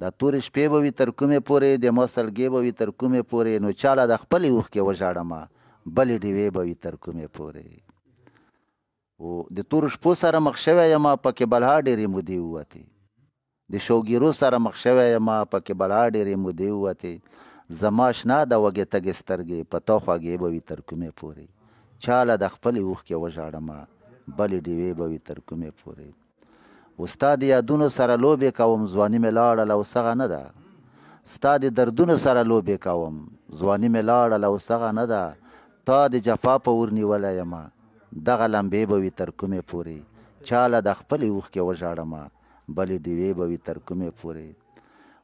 دا تورې شپې به وي تر کومې پورې د ما سلګې به وي تر کومې پورې نو چاله د خپلې اوښکې وژاړمه بلې ډیوې به وي تر کومې پورې او د تورو شپو سره مخ شوی یم پکې بلها ډېرې مودې ووتې د شوګیرو سره مخ شوی یم پکې بلها ډېرې مودې ووتې زما شنه د وږې تږې سترګې په تا خوږې به وي تر کومې پورې چاله د خپلې اوښکې وژاړمه بلې ډیوې به وي تر کومې پورې ستا د یادونو سره لوبې کوم ځواني مې لاړله اوس هغه نه ده ستا د دردونو سره لوبې کوم ځواني مې لاړله اوس هغه نه ده تا د جفا په ور نیولی یم دغه لمبې به وي تر کومې پورې چاله د خپلې اوښکې وژاړمه بلې ډیوې به وي تر کومې پورې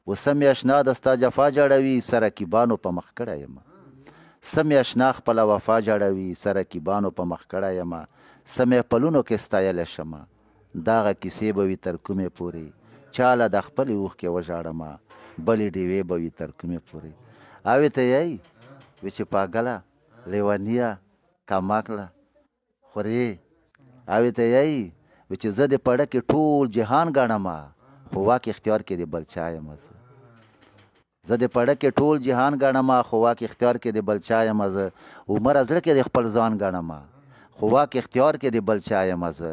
اوس مې اشنا د ستا جفا جړوي سرکیبانو په مخ کړی یم سمې اشنا خپله وفا جړوي سرکیبانو په مخ کړی یم سمې پلونو کې ستایلی شمه دغه کیسې به وي تر کومې پورې چاله د خپلې اوښکې وژاړمه بلې ډیوې به وي تر کومې پورې اوې ته یی وی چې پاګله لیونیه کماکله خورې اوې ته یی وی چې زه د پړه کې ټول جهان ګڼمه خو واک اختیار کې د بل چا یم زه د پړه کې ټول جهان ګڼمه خو واک اختیار کې د بل چا یم زه عمره زړه کې د خپل ځان ګڼمه خو واک اختیار کې د بل چا یم زه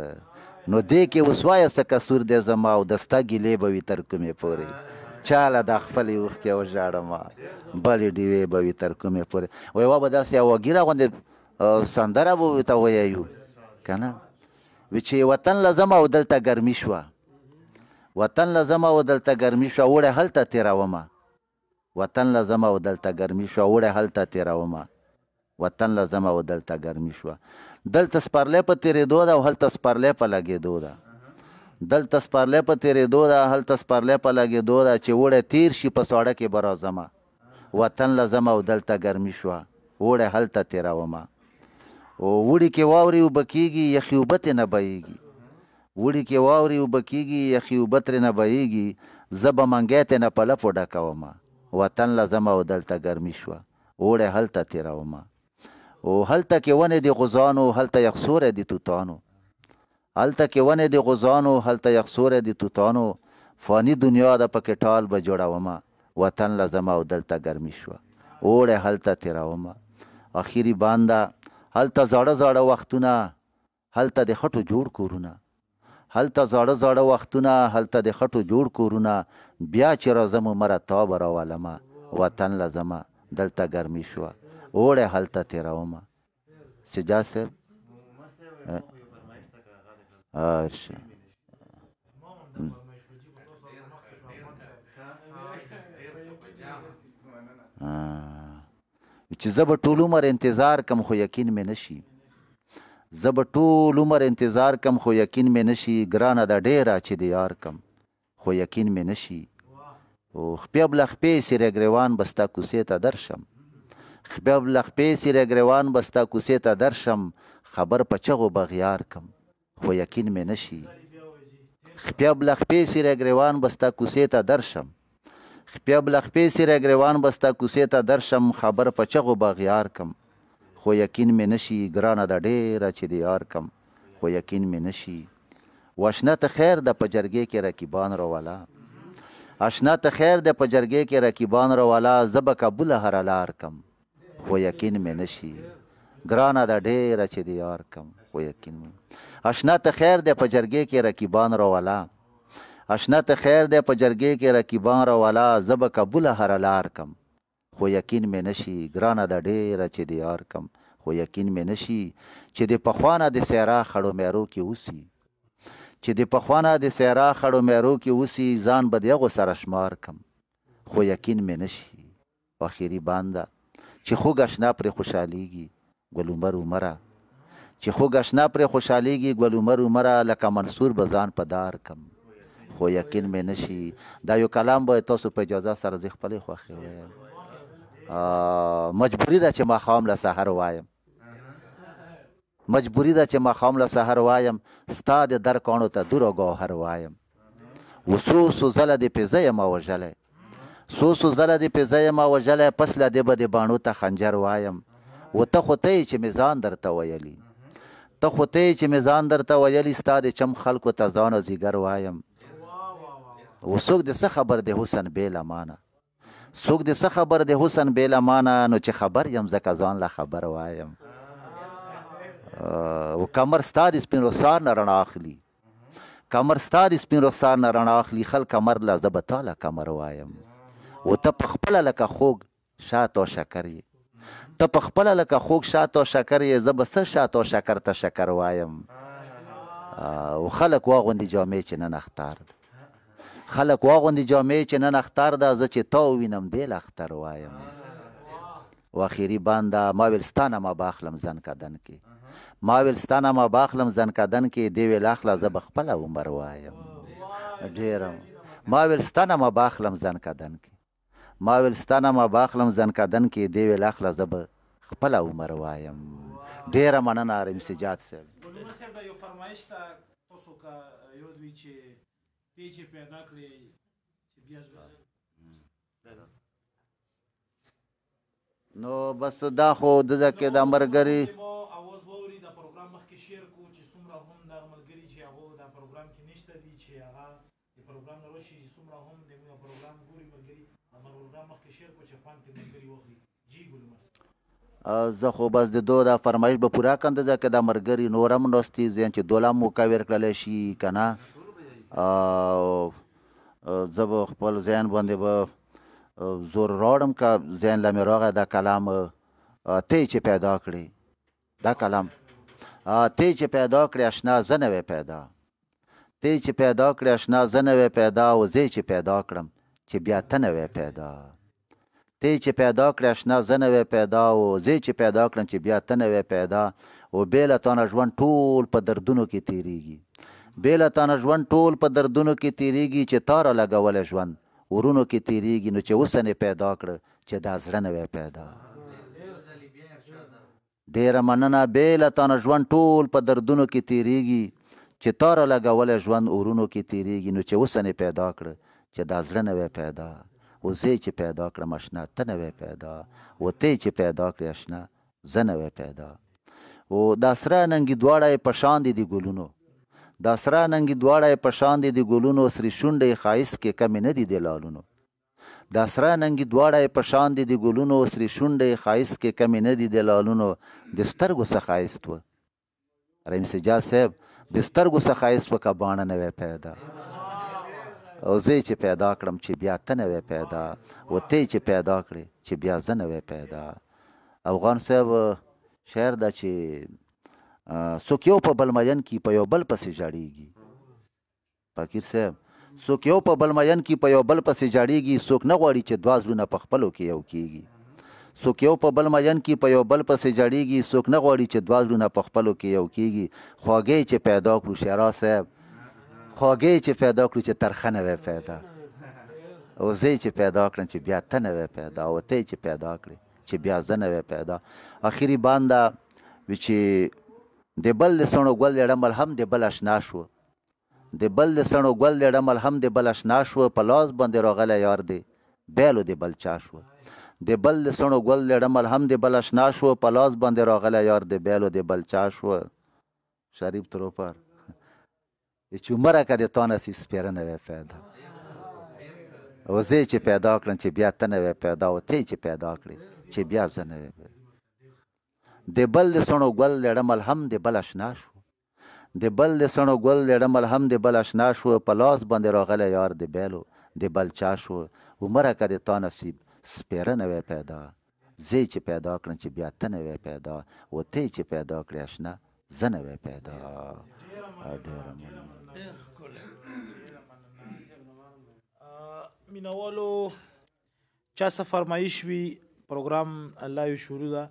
نو دې کې اوس وایه څه قصور دی زما او د ستا ګیلې به وي تر کومې پورې چاله د خپلې اوښکې وژاړمه بلې ډیوې به وي تر کومې پورې وایي وا به داسې یوه ګیره غوندې سندره به ورته ویایو که نه وی چې وطن له ځم او دلته ګرمي شوه وطن لزم او دلته ګرمي شوه اوړی هلته تېرومه وطن لزم او دلته ګرمي شوه اوړی هلته تېرومه وطن لزم او دلته ګرمي شوه دلته سپرلی په تېرېدو ده او هلته سپرلی په لګېدو ده دلته سپرلی په تېرېدو ده هلته سپرلی په لګېدو ده چې اوړی تېر شي په ساړه کې به راځمه وطن لزم او دلته ګرمي شوه اوړی هلته تېرومه وړي کې واورې اوبه کېږي یخې اوبه ترې نه بهیږي وړي کې واورې اوبه کېږي یخې اوبه ترې نه بهیږي زه به منګی ترې نه په لپو ډکومه وطن لزم او دلته ګرمي شوه اوړی هلته تېرومه او هلته کې ونې د غوزانو هلته یخسوری د توتانو هلته کې ونې د غوزانو هلته یخسوری د توتانو فاني دنیا ده پکې ټال به جوړومه وطن لزم او دلته ګرمي شوه اوړی هلته تېرومه اخري بانده هلته زاړه زاړه وختونه هلته د خټو جوړ کورونه هلته زاړه زاړه وختونه هلته د خټو جوړ کورونه بیا چې راځم عمره تا به راولمه وطن لزمه دلته ګرمي شوه اوړی هلته تېرومه سجاد صاحب چې زه به ټول عمر انتظار کم خو یقین مې نشي زه به ټول عمر انتظار کم خو یقین مې نشي ګرانه ده ډېره چې د یار کم خو یقین مې نشي او خپې بله خپې سیری ګریوان به ستا کوڅې ته درشم خپې بله خپې سیری ګریوان به ستا کوڅې ته درشم خبر په چغو بغیار کم خو یقین مې نشي خپې بله خپې سیری ګریوان به ستا کوڅې ته درشم خپې بله خپې سیری ګریوان به ستا کوڅې ته درشم خبر په چغو بغیار کم خو یقین مې نشي ګرانه ده ډېره چې د یار کم خو یقین مې نشي واشنا ته خیر ده په جرګې کې رقیبان راوله اشنا ته خیر ده په جرګې کې رقیبان راوله زه به کابله هره لار کم خو یقین مې نشي ګرانه ده ډېره چې د یار کم خو یقین مې اشنا ته خیر ده په جرګې کې رقیبان راوله اشنا ته خیر ده په جرګې کې رقیبان راوله زه به کابله هره لار کم خو یقین مې نشي ګرانه ده ډېره چې د یار کم خو یقین مې نشي چې د پخوانه د صحرا خړو میرو کې اوسي چې د پخوانه د صحرا خړو میرو کې اوسي ځان به د هغو سره شمار کم خو یقین مې نشي اخري بانده چې خوږ اشنا پرې خوشحالیږي ګل عمر عمره چې خوږ اشنا پرې خوشحالیږي ګل عمر عمره لکه منصور به ځان په دار کم خو یقین مې نشي دا یو کلام به تاسو په اجازه سره زه خپلې خوښې وایم مجبوری ده چې ماښام له سحر وایم مجبوری ده چې ماښام له سحر وایم ستا د در کاڼو ته دور او ګوهر وایم و څو ځله دې پې زه یم وژلی څو ځله دې پې زه یم وژلی پس له دې به د باڼو ته خنجر وایم و ته خو ته یې چې مې ځان درته ویلي ته خو ته یې چې مې ځان درته ویلي ستا د چم خلکو ته ځان او زیګر وایم و څوک د څه خبر د حسن بې له مانه څوک د څه خبر د حسن بې له مانه نو چې خبر یم ځکه ځان له خبر وایم و کمر ستا د سپین رخسار نه رڼا اخلي کمر ستا د سپین رخسار نه رڼا اخلي خل کمر له زه به تا له کمر وایم و ته په خپله لکه خوږ شات او شکر یې ته په خپله لکه خوږ شات او شکر یې زه به څه شات او شکر ته شکر وایم و خلک واغوندي جامې چې نن اختار ده خلک واغوندي جامې چې نن اختر ده زه چې تا ووینم دې له اختر وایم و اخري بانده ما ویل ستا نه ما باخلم زن کدن کې ما ویل ستا نه ما باخلم زن کدن کې دې ویل اخله زه به خپله عمر وایم ډېره ما ویل ستا نه ما باخلم زن کدن کې ما ویل ستا نه ما باخلم زن کدن کې دې ویل اخله زه به خپله عمر وایم ډېره مننه رحیم سجاد صاحب ګلونه صاحب دا یو فرمایش ته تاسو که یو دوی چې دې چې پیدا کړې چې بیا نو بس دا خو دغه کې د ملګري اواز واوري دا پروګرام مخکې شیر کو چې څومره هم دا ملګري چې هغه دا پروګرام کې نشته دي چې هغه د پروګرام نه راشي څومره هم د پروګرام ګوري ملګري دا پروګرام مخکې شیر کو چې خوان ته ملګري واخلي جی ګلونه زه خو بس د دو دا فرمایش به پوره کړم د ځکه دا ملګري نور هم نوستي ځین چې دوله موقع ورکړلی شي که نه زه به خپل ذهن باندې به زور راوړم که ذهن له مې راغی دا کلام ته چې پیدا کړې دا کلام ته چې پیدا کړې اشنا زه نه وی پیدا تی چې پیدا کړې اشنا زه نوی پیدا او زه چې پیدا کړم چې بیا ته نوی پیدا تی چې پیدا کړې اشنا زه نوی پیدا او زه چې پیدا کړم چې بیا ته نوی پیدا او بې له تا نه ژوند ټول په دردونو کې تېرېږي بې له تا نه ژوند ټول په دردونو کې تېرېږي چې تا را لګولی ژوند ورونو کې تېرېږي نو چې اوسنې پیدا کړه چې دا زړه نوی پیدا ډېره مننه بې له تا نه ژوند ټول په دردونو کې تېرېږي چې تا را لګولی ژوند ورونو کې تېرېږي نو چې اوسنې پیدا کړه چې دا زړه نوی پیدا او زه چې پیدا کړم اشنا ته نوی پیدا او تی چې پیدا کړې اشنا زه نوی پیدا او دا سره ننګي دواړه یې په شان دي د ګلونو دا سره ننګي دواړه یې په شان دي د ګلونو سرې شونډې ښایست کې کمې نه دي د لالونو دا سره ننګي دواړه یې په شان دي د ګلونو سرې شونډې ښایست کې کمې نه دي د لالونو د سترګو څه ښایست و رحیم سجاد صاحب د سترګو څه ښایست و که باڼه نوی پیدا او زه چې پیدا کړم چې بیا ته نوی پیدا او تی چې پیدا کړې چې بیا زه نوی پیدا افغان صاحب شعر ده چې څوک یو په بل مین کې په یو بل پسې ژاړېږي فقیر صاحب څوک یو په بل مین کې په یو بل پسې ژاړېږي څوک نه غواړي چې دوه زړونه په خپلو کې یو کېږي څوک یو په بل مین کې په یو بل پسې ژاړېږي څوک نه غواړي چې دوه زړونه په خپلو کې یو کېږي خواږی چې پیدا کړو شعرا صاحب خواږی چې پیدا کړو چې ترخه نوی پیدا او زه چې پیدا کړم چې بیا ته نوی پیدا او تی چې پیدا کړې چې بیا زه نوی پیدا اخري بانده وی چې د بل د سڼو ګل د ډمل هم د بل اشنا شو د بل د سڼو ګل د ډمل هم د بل اشنا شو په لاس باندې راغلی یار دی بیلو د بل چا شو د بل د سڼو ګل د ډمل هم د بل اشنا شو په لاس باندې راغلی یار دی بیلو د بل چا شو شریف تروپر چې عمره که د تا نصیب سپېره نوی پیدا او زه چې پیدا کړم چې بیا ته نوی پیدا او تی چې پیدا کړې چې بیا زه نوی پیدا د بل د سڼو ګل د ډمل هم د بل اشنا شو د بل د سڼو ګل د ډمل هم د بل اشنا شو په لاس باندې راغلی یار د بیلو د بل چا شو عمره که د تا نصیب سپېره نوی پیدا زه چې پیدا کړم چې بیا ته نوی پیدا او تی چې پیدا کړې اشنا زه نوی پیدا ډېره مننه مینوالو چا څه فرمایش وي پروګرام لایو شروع ده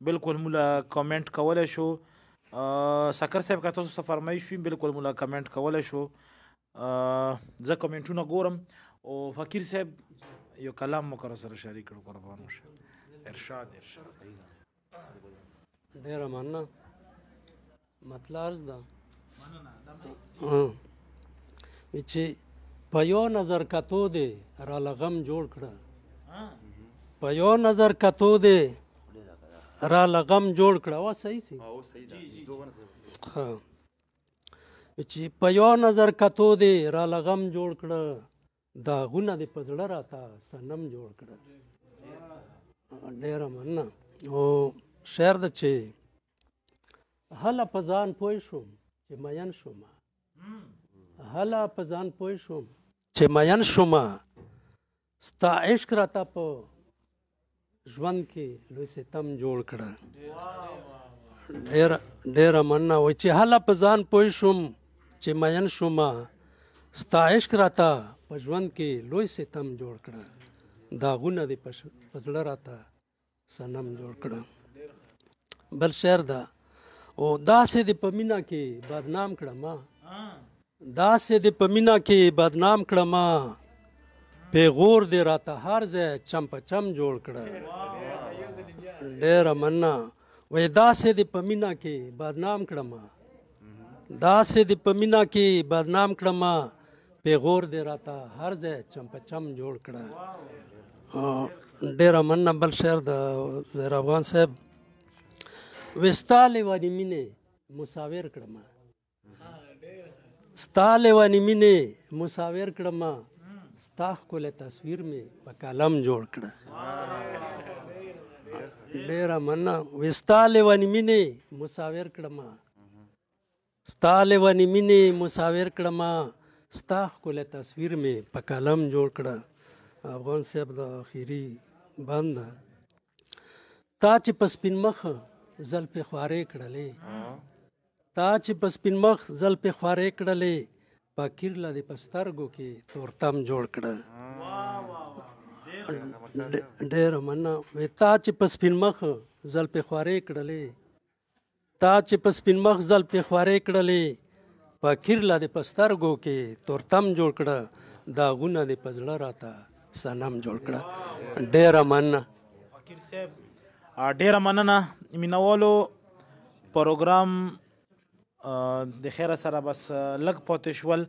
بالکل مولا کامنټ کولی شو سکر صاحب که تاسو څه فرمایش وي بالکل مولا کامنټ کولی شو زه کامنټونه ګورم او فقیر صاحب یو کلام مو کره سره شریک کړو قربان وشه ارشاد ډېره مننه مطلب عرض ده چې په یو نظر کتو دی را لغم جوړ کړه په یو نظر کتو دی را لغم جوړ کړه وا صحیح سي چې په یو نظر کتو دی را لغم جوړ کړه داغونه دې په زړه راته صنم جوړ کړه ډېره مننه او شعر ده چې هله په ځان پوه شوم چې مین شوم هله په ځان پوه شوم چې مین شوم ستا عشق راته په ژوند کې لوی ستم جوړ کړه ډېره مننه وایي چې هله په ځان پوه شوم چې مین شوم ستا عشق راته په ژوند کې لوی ستم جوړ کړه داغونه دې په زړه راته صنم جوړ کړه بل شعر ده او داسې دې په مینه کې بدنام کړم داسې دې په مینه کې بدنام کړم پیغور دې راته هر ځای چم په چم جوړ کړه ډېره مننه وایي داسې دې په مینه کې بدنام کړم داسې دې په مینه کې بدنام کړم پیغور دې راته هر ځای چم په چم جوړ کړه ډېره مننه بل شعر د ظاهر افغان صاحب وستا لیوانې مینې مساور کړم ستا لیوانې مینې مساور کړم ستا ښکلی تصویر مې په قلم جوړ کړه ډېره مننه وستا لیوانې مینې مساور کړم ستا لیوانې مینې مساور کړم ستا ښکلی تصویر مې په قلم جوړ کړه افغان صاحب د اخري بند تا چې په سپین مخ زلفې خوارې کړلې تا چې په سپین مخ زلفې خوارې کړلې فقیر لا دې په سترګو کې تورتم جوړ کړه. ډېره مننه. تا چې په سپین مخ زلفې خوارې کړلې، تا چې په سپین مخ زلفې خوارې کړلې، فقیر لا دې په سترګو کې تورتم جوړ کړه، داغونه دې په زړه راته صنم جوړ کړه. ډېره مننه. فقیر صاحب ډېره مننه. مینوالو پروګرام د خیره سره بس لږ پاتې شول.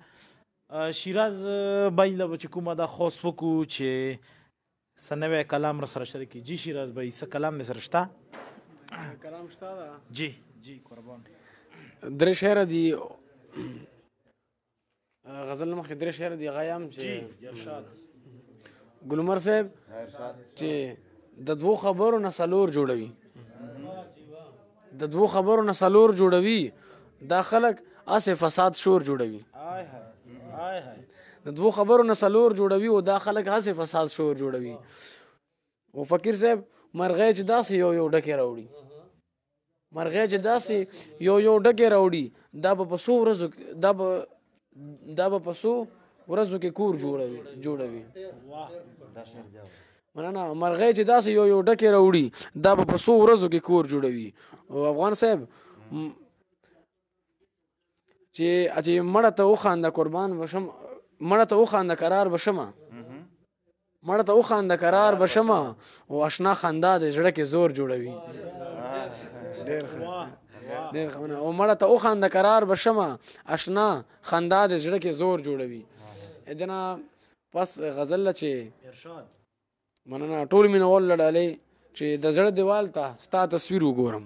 شیراز بای له به چې کومه دا خاص وکړو چې څه نوی کلام را سره شریک کړي. جی شیراز بای څه کلام دې سره شته؟ کلام شته ده. جی جی قربان. درې شعر دي غزل نه مخکې درې شعر دي هغه یم چې ګلمر صاحب چې د دوو خبرو نه څلور جوړوي، د دوو خبرو نه څلور جوړوي، دا خلک هسې فساد شور جوړوي. د دوو خبرو نه څلور جوړوي او دا خلک هسې فساد شور جوړوي. او فقیر صاحب مرغۍ چې داسې یو یو ډکې راوړي، مرغۍ چې داسې یو یو ډکې راوړي، دا به په څو ورځو کې کور جوړوي. مننه. مرغۍ چې داسې یو یو ډکې راوړي، دا به په څو ورځو کې کور جوړوي. او افغان صاحب چې مړه ته وخانده قربان بشم، مړه ته وخانده قرار بشمه، مړه ته وخانده قرار بشمه، او اشنا خندا د زړه کې زور جوړوي. ډېر ښه. او مړه ته وخانده قرار بشمه، اشنا خندا د زړه کې زور جوړوي. دنه پس غزل چې مننه ټول مینوال لړالې چې د زړه دیوال ته ستا تصویر وګورم،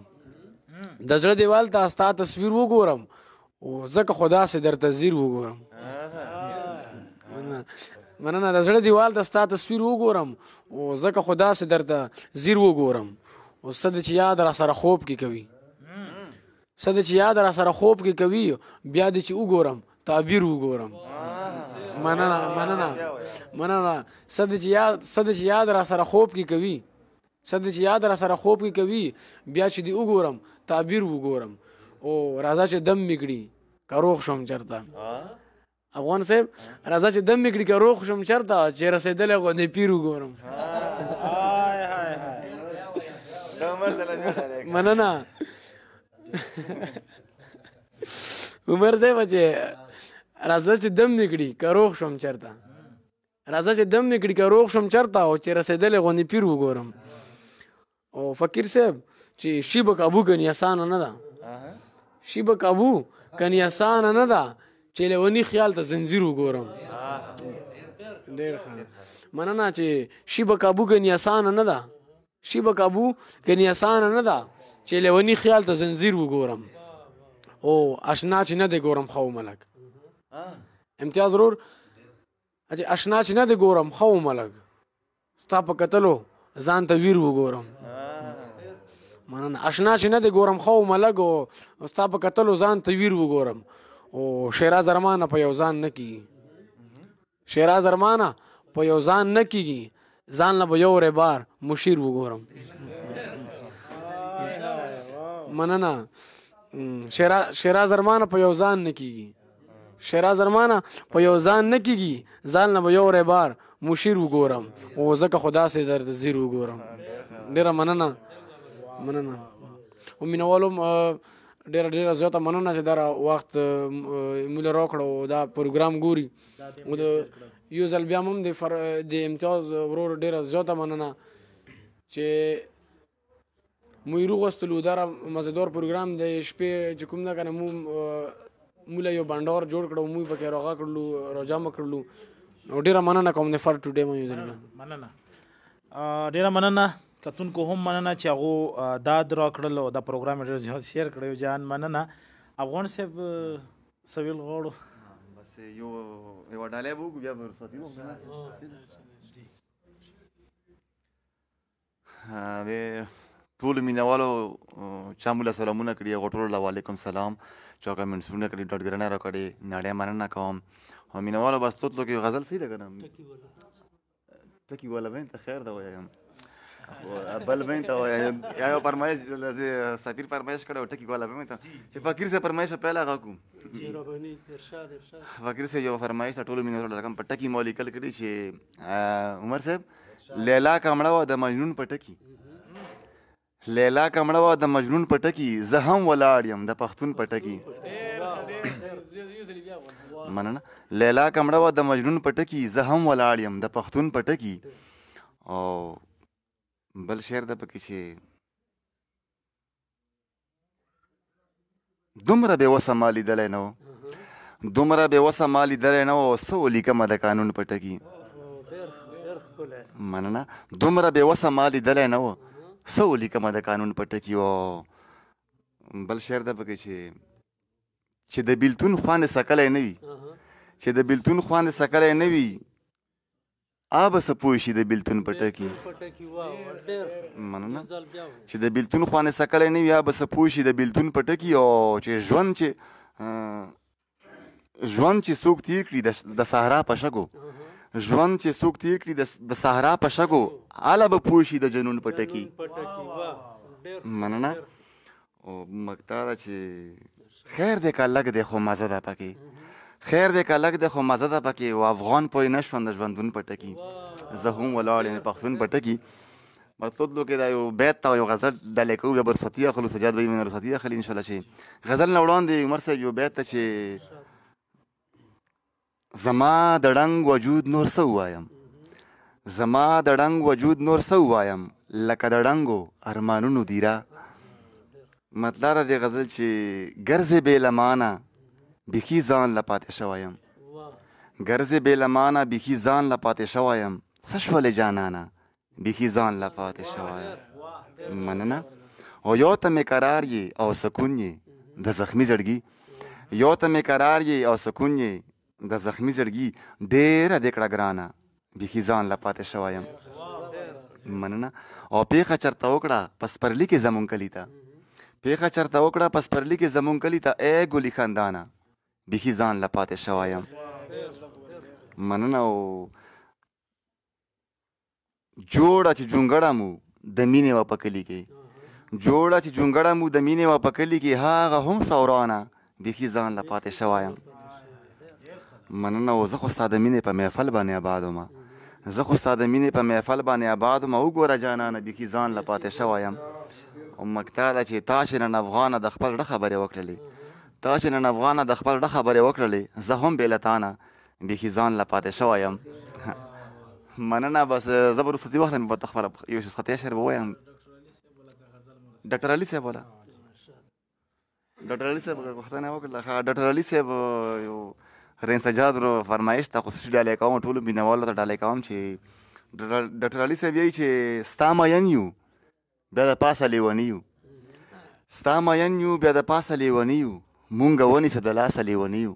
د زړه دیوال ته ستا تصویر وګورم، او ځکه خدا سي درته زیر وګورم. مننه. د زړه دیوال ته ستا تصویر وګورم، او ځکه خدا سي درته زیر وګورم. او څه چې یاد را سره خوب کې کوي، څه چې یاد را سره خوب کې کوي، بیا دې چې وګورم تعبیر وګورم. مننه. څه چې یاد را سره خوب کې کوي، څه چې یاد را سره خوب کې کوي، بیا چې دې وګورم تعبیر وګورم. او راځه چې دم میکړي که روغ شم چرته. افغان صاحب راځه چې دم میکړي که روغ شم چرته، چې رسېدلی غوندې پیر وګورم. مننه. عمر صاحب چې راځه چې دم میکړي که روغ شم چرته، راځه چې دم میکړي که روغ شم چرته، او چې رسېدلی غوندې پیر وګورم. او فقیر صاحب چې شي به کابو کني اسانه نه ده، شي به کابو کني اسانه نه ده، چې لیوني خیال ته زنځیر وګورم. ډېر ښه. مننه. چې شي به کابو کني اسانه نه ده، شي به کابو کني اسانه نه ده، چې لیوني خیال ته زنځیر وګورم. او اشنا چې نه دی ګورم خو ملک. امتیاز ضرور. اشنا چې نه دی ګورم خو ملک، ستا په کتلو ځان ته ویر وګورم. مننه. اشنا چې نه دی ګورم خو ملک، او ستا په کتلو ځان ته ویر وګورم. او شیراز ارمانه په یو ځان نه کیږي، شیراز ارمانه په یو ځان نه کیږي، ځان له به یو بار مشیر وګورم. مننه. شیراز ارمانه په یو ځان نه کیږي، شیراز ارمانه په یو ځان نه کیږي، ځان له به یو بار مشیر وګورم، او ځکه خدا سي درته زیر وګورم. ډېره مننه. او مینوالو ډېره زیاته مننه چې دا وخت موږ راکړو او دا پروګرام ګوري. او د یو ځل بیا هم د امتیاز ورور ډېره زیاته مننه چې موږ روغستلو. دا مزیدار پروګرام د شپې چې کوم ده که نه موږ یو بنډار جوړ کړو، موږ پکې راغه کړلو، راجمع کړلو. او ډېره مننه کوم د فر ټوډے مو مننه. ډېره مننه کتونکو هم مننه چې هغو داد راکړل او دا پروګرام ډېر زیات شیر کړی. جان مننه. افغان صاحب څه ویل غواړو؟ بس یوه ډالۍ به وکړو بیا به رخصتي وکړو. د ټولو مینهوالو چا موږ له سلامونه کړي، هغو ټولو له وعلیکم سلام. چا کمنټسونه کړي، ډاډګرنه راکړې، نړۍ مننه کوم. او مینهوالو بس تلو کې غزل صحیح ده که نه؟ ټکي والا بین ته خیر ده وایم. بل به ته یا یو فرمایش سفیر فرمایش کړو ټکی کوله به ته چې فقیر سے فرمایش پہلا غاکو مهرباني ارشاد فقیر سے یو فرمایش ټولو مینه رقم پټکی مولیکل کړي چې عمر صاحب لیلا کمړه و د مجنون پټکی لیلا کمړه و د مجنون پټکی زه هم ولاړ یم د پښتون پټکی مننه لیلا کمړه و د مجنون پټکی زه هم ولاړ یم د پښتون پټکی او بل شعر د پکې چې دومره بې وسه ما لیدلی نه و دومره بې وسه ما لیدلی نه و څه ولیکمه د قانون پټکي مننه دومره بې وسه ما لیدلی نه و څه ولیکمه د قانون پټکي او بل شعر د پکې چې د بیلتون خوان سکلی نه وي چې د بیلتون خوان سکلی نه وي آب څه پوه شي د بیلتون پټکي مننه چې د بیلتون خوانې سکلی نه وي آب څه پوه شي د بیلتون پټکي او چې ژوند چې څوک تیر کړي د صحرا په شګو ژوند چې څوک تیر کړي د صحرا په شګو هله به پوه شي د جنون پټکي مننه او مقطع ده چې خیر دی که لږ دی خو مزه ده پکې خیر دی که لږ دی خو مزه ده پکې و افغان پوه نه شوم د ژوندون پټکي زه هم ولاړ یم پښتون پټکي مطلب لو کې دا یو بیت ته یو غزل ډالې کوو بیا به رخصتي اخلو سجاد به یې من رخصتي اخلي انشاءالله چې غزل نه وړاندې عمر صاحب یو بیت ته چې زما د ړنګ وجود نور څه ووایم زما د ړنګ وجود نور څه ووایم لکه د ړنګو ارمانونو دیره مطلب د غزل چې ګرځې بې لمانه بیخي ځان له پاتې شوی یم ګرځې بې لمانه بیخي ځان له پاتې شوی یم څه شولې جانانه بیخي ځان له پاتې شوی یم مننه او یو ته مې قرار یې او سکون یې د زخمي زړګي یو ته مې قرار یې او سکون یې د زخمي زړګي ډېره دې کړه ګرانه بیخي ځان له پاتې شوی یم مننه او پیښه چرته وکړه په سپرلي کې زمونږ کلي ته پیښه چرته وکړه په سپرلي کې زمونږ کلي ته ای ګلي خندانه بیخي ځان له پاتې شوی یم مننه او جوړه چې جونګړه مو د مینې وه په کلي کې جوړه چې جونګړه مو د مینې وه په کلي کې هغه هم شورانه بیخي ځان له پاتې شوی یم مننه او زه خو ستا د مینې په محفل باندې آباد ومه زه خو ستا د مینې په محفل باندې آباد ومه وګوره جانانه بیخي ځان له پاتې شوی یم او مقطع ده چې تا چې نن افغانه د خپل زړه خبرې وکړلې تا چې نن افغانه د خپل زړه خبرې وکړلې زه هم بې له تانه بیخي ځان له پاتې شوی یم مننه بس زه به رخصتي واخلم په خپله یو خطي شعر به ووایم ډاکټر علي صاحب والا ډاکټر علي صاحب پوښتنه وکړله ډاکټر علي صاحب یو رین سجاد رو فرمایش ته خصوصي ډالۍ کوم ټولو مینوالو ته ډالۍ کوم چې ډاکټر علي صاحب یایي چې ستا مین یو بیا د پاسه لیوني یو ستا مین یو بیا د پاسه لیوني یو مونږ ونیسه د لاسه لیوني یو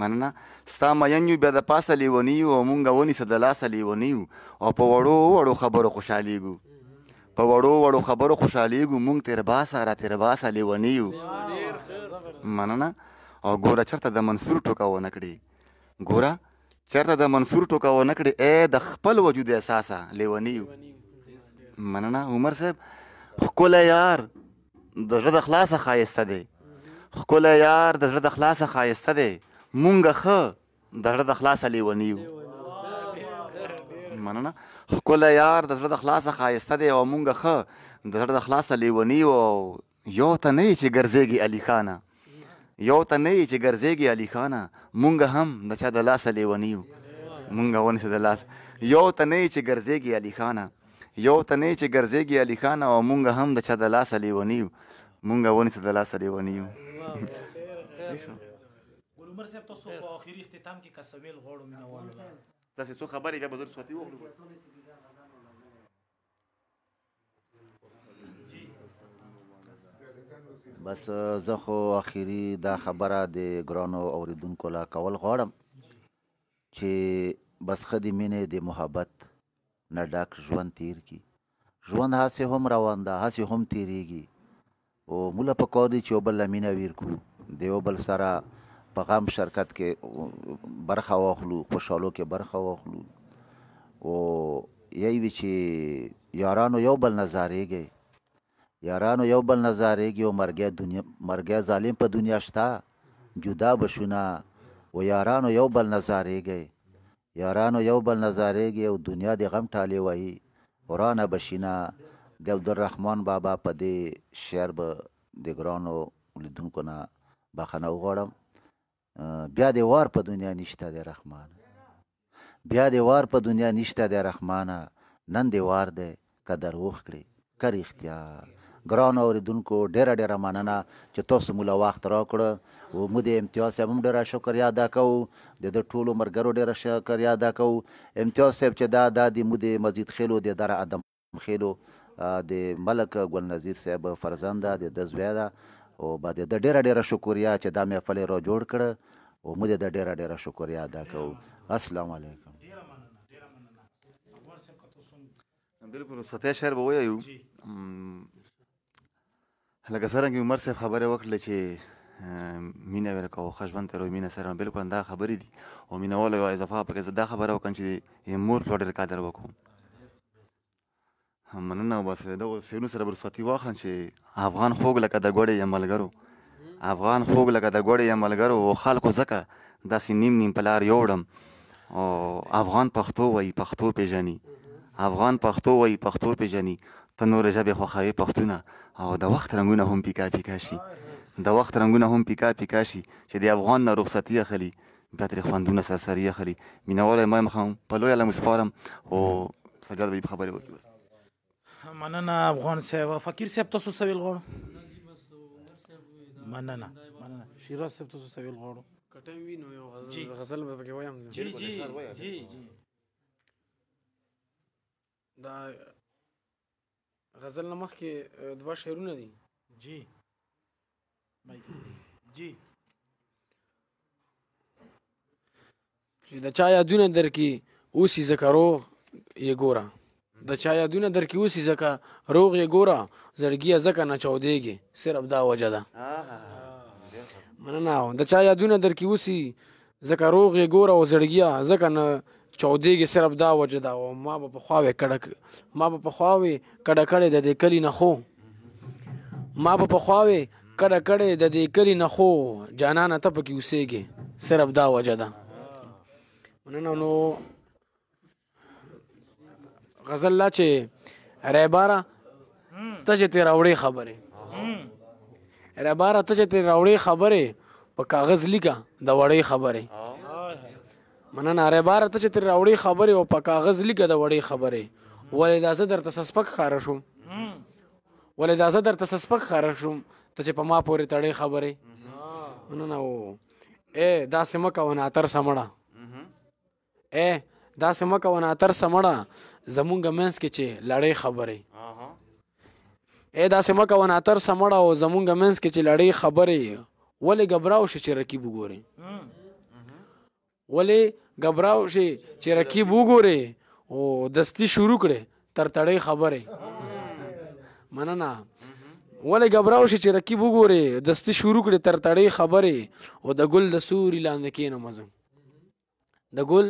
مننه ستا مین یو بیا د پاسه لیوني یو او مونږ ونیسه د لاسه لیوني یو او په وړو وړو خبرو خوشحالیږو په وړو وړو خبرو خوشحالیږو مونږ تېر باسه را تېر باسه لیوني یو مننه او ګوره چېرته د منصور ټوکه ونه کړي ګوره چېرته د منصور ټوکه ونه کړي ای د خپل وجود احساسه لیوني یو مننه عمر صاحب ښکلی یار د زړه د خلاصه ښایسته دی ښکلی یار د زړه د خلاصه ښایسته دی مونږ ښه د زړه د خلاصه لیوني یو مننه ښکلی یار د زړه د خلاصه ښایسته دی او مونږ ښه د زړه د خلاصه لیوني یو او یو ته نه یې چې ګرځېږي علي خانه یو ته نه یې چې ګرځېږي علي خانه مونږ هم د چا د لاسه لیوني یو مونږ ونیسه د لاس یو ته نه یې چې ګرځېږي علي خانه یو ته نه یې چې ګرځېږي علي خانه او مونږ هم د چا د لاسه لیوني یو مونږ ونیسه د لاسه لیوني یو ګل عمر صاحب تاسو په اخري اختتام کې کسویل غواړو مینوالو تاسې څو خبرې بیا به زه رخصتي واخلو بس زه خو اخري دا خبره د ګرانو اوریدونکو لا کول غواړم چې بس ښه د مینې د محبت نه ډک ژوند تیر کړي ژوند هسې هم روان ده هسې هم تیریږي او موږ په کار دی چې یو بل له مینه ویر کړو د یو بل سره په غم شرکت کې برخه واخلو خوشحالو کې برخه واخلو او یی وي چې یارانو یو بل نه زارېږئ، یارانو یو بل نه زارېږي او مرګی ظالم په دنیا شته، جدا بشونه و یارانو یو بل نه زارېږئ، یارانو یو بل نه زارېږي او دنیا د غم ټالې وهي ورانه بشینه. د عبدالرحمن بابا په دې شعر به د ګرانو لیدونکو نه بخښنه وغواړم. بیا د وار په دنیا نشته دی رحمانه، بیا د وار په دنیا نشته دی رحمانه، نن د وار دی که دروغ کړي که رښتیا. ګرانو اورېدونکو ډېره ډېره مننه چې تاسو مو له وخت راکړه. موږ د امتیاز صاحب هم ډېره شکریا ادا کوو، د ده ټولو ملګرو ډېره شکریا ادا کوو. امتیاز صاحب چې دا د موږ د مزید خیلو د دره ادم خیلو د ملک ګل نظیر صاحب فرزند ده، د ده زوی ده، او با د ده ډېره ډېره شکریا چې دا محفل یې را جوړ کړه، او موږ د ده ډېره ډېره شکریا ادا کوو. السلام علیکم. بالکل سطحي شعر به ووایو. لکه څرنګه عمر صاحب خبرې وکړلې چې مینه ویل کوو ښه ژوند تېروي مینه سره، بالکل دا خبرې دي. او مینهوالو یوه اضافه پکې زه دا خبره وکړم چې مور پلار ډېر قدر وکړو. مننه. او بس دغو شعرونو سره به رخصتي واخلم چې افغان خوږ لکه د ګوړې یم ملګرو، افغان خوږ لکه د ګوړې یم ملګرو، او خلکو ځکه داسې نیم نیم په لار یوړم. او افغان پښتو وایي پښتو پېژني، افغان پښتو وایي پښتو پېژني، ته نورې ژبې خوښوې پښتونه، او د وخت رنګونه هم پیکا پیکا شي، د وخت رنګونه هم پیکا پیکا شي، چې د افغان نه رخصتي اخلي بیا ترې خوندونه سرسري اخلي. مینهوالی ما یم هم په لویه لم سپارم، او سجاد به خبرې وکړي. بس مننه افغان صاحب. فقیر صاحب تاسو څه ویل غواړو؟ مننه مننه. شیراز صاحب تاسو څه ویل غواړو؟ که ټایم وي نو یو غزل به پکې وایم. جی جی جی جی. دا غزل نه مخکې دوه شعرونه دي. جی جی. چې د چا یادونه درکې اوسي ځکه روغ یې ګوره، د چا یادونه درکې اوسي ځکه روغ یې ګوره، زړګیه ځکه نه چاودېږي صرف دا وجه ده. مننه. د چا یادونه درکې اوسي ځکه روغ یې ګوره او زړګیه ځکه نه چاودېږي صرف دا وجه ده. او ما به پخوا وې کډه کړې د دې کلي نه خو، ما به پخوا وې کډه کړې د دې کلي نه خو، جانانه ته پکې اوسېږې صرف دا وجه ده. مننه. نو غزل لا چې ریباره ته چې ترې راوړې خبرې، ریباره ته چې ترې راوړې خبرې، په کاغذ لیکه د وړې خبرې. مننه. ریباره ته چې ترې راوړې خبرې او په کاغذ لیکه د وړې خبرې، ولې دا زه درته سسپک ښکاره شوم، ولې دا زه درته سسپک ښکاره شوم، ته چې په ما پورې تړې خبرې. مننه. او داسې مه کوه ناتر سمړه، داسې مه کوه ناتر سمړه، زمونږ منځ کې چې لړې خبرې، داسې مه کوه ناتر سمړه او زمونږ منځ کې چې لړې خبرې، ولې ګبراو شي چې رقیب وګورې، ولې ګبراو شي چې رقیب وګورې او دستی شروع کړې تر تړې خبرې. مننه. ولې ګبراو شي چې رقیب وګورې دستی شروع کړې تر تړې خبرې، او د ګل د سوري لاندې کښېنه مزه، د ګل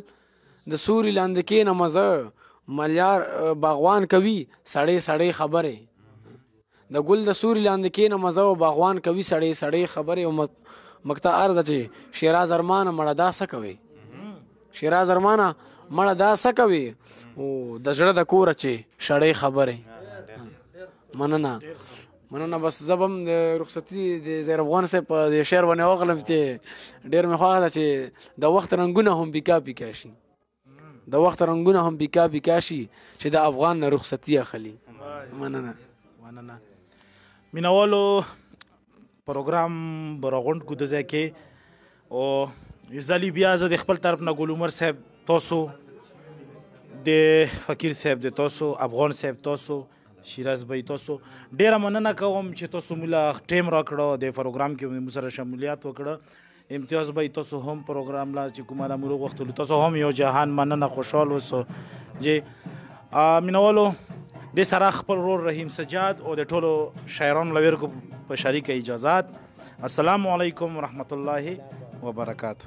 د سوري لاندې کښېنه مزه، ملیار باغوان کوي سړې سړې خبرې، د ګل د سوري لاندې کښېنه مزه او باغوان کوي سړې سړې خبرې. او مقطع عرض چې شیراز ارمانه مړه دا څه کوي، شیراز ارمانه مړه دا څه کوي، او د زړه د کوره چې شړې خبرې. مننه. مننه. بس زه به هم د رخصتي د ظاهر افغان صاحب په دې شعر باندې واخلم چې ډېر مې خوښه ده چې د وخت رنګونه هم پیکا پیکا شي، د وخت رنګونه هم پیکا پیکا شي چې د افغان نه رخصتي اخلي. مننه. مننه. مینوالو پروګرام به راغونډ کړو د ځای کې، او یو ځلې بیا زه د خپل طرف نه ګل عمر صاحب تاسو، د فقیر صاحب د تاسو، افغان صاحب تاسو، شیراز بھائی تاسو ډیره مننه کوم چې تاسو موږ ټیم راکړو د پروګرام کې موږ سره شمولیت وکړه. امتیاز بھائی تاسو هم پروګرام لا چې کومه موږ وختلو تاسو هم یو جهان مننه خوشحال وسو. جی مینوالو د سره خپل رور رحیم سجاد او د ټولو شاعرانو لویرکو په شریک اجازات. السلام علیکم ورحمت الله وبرکاته.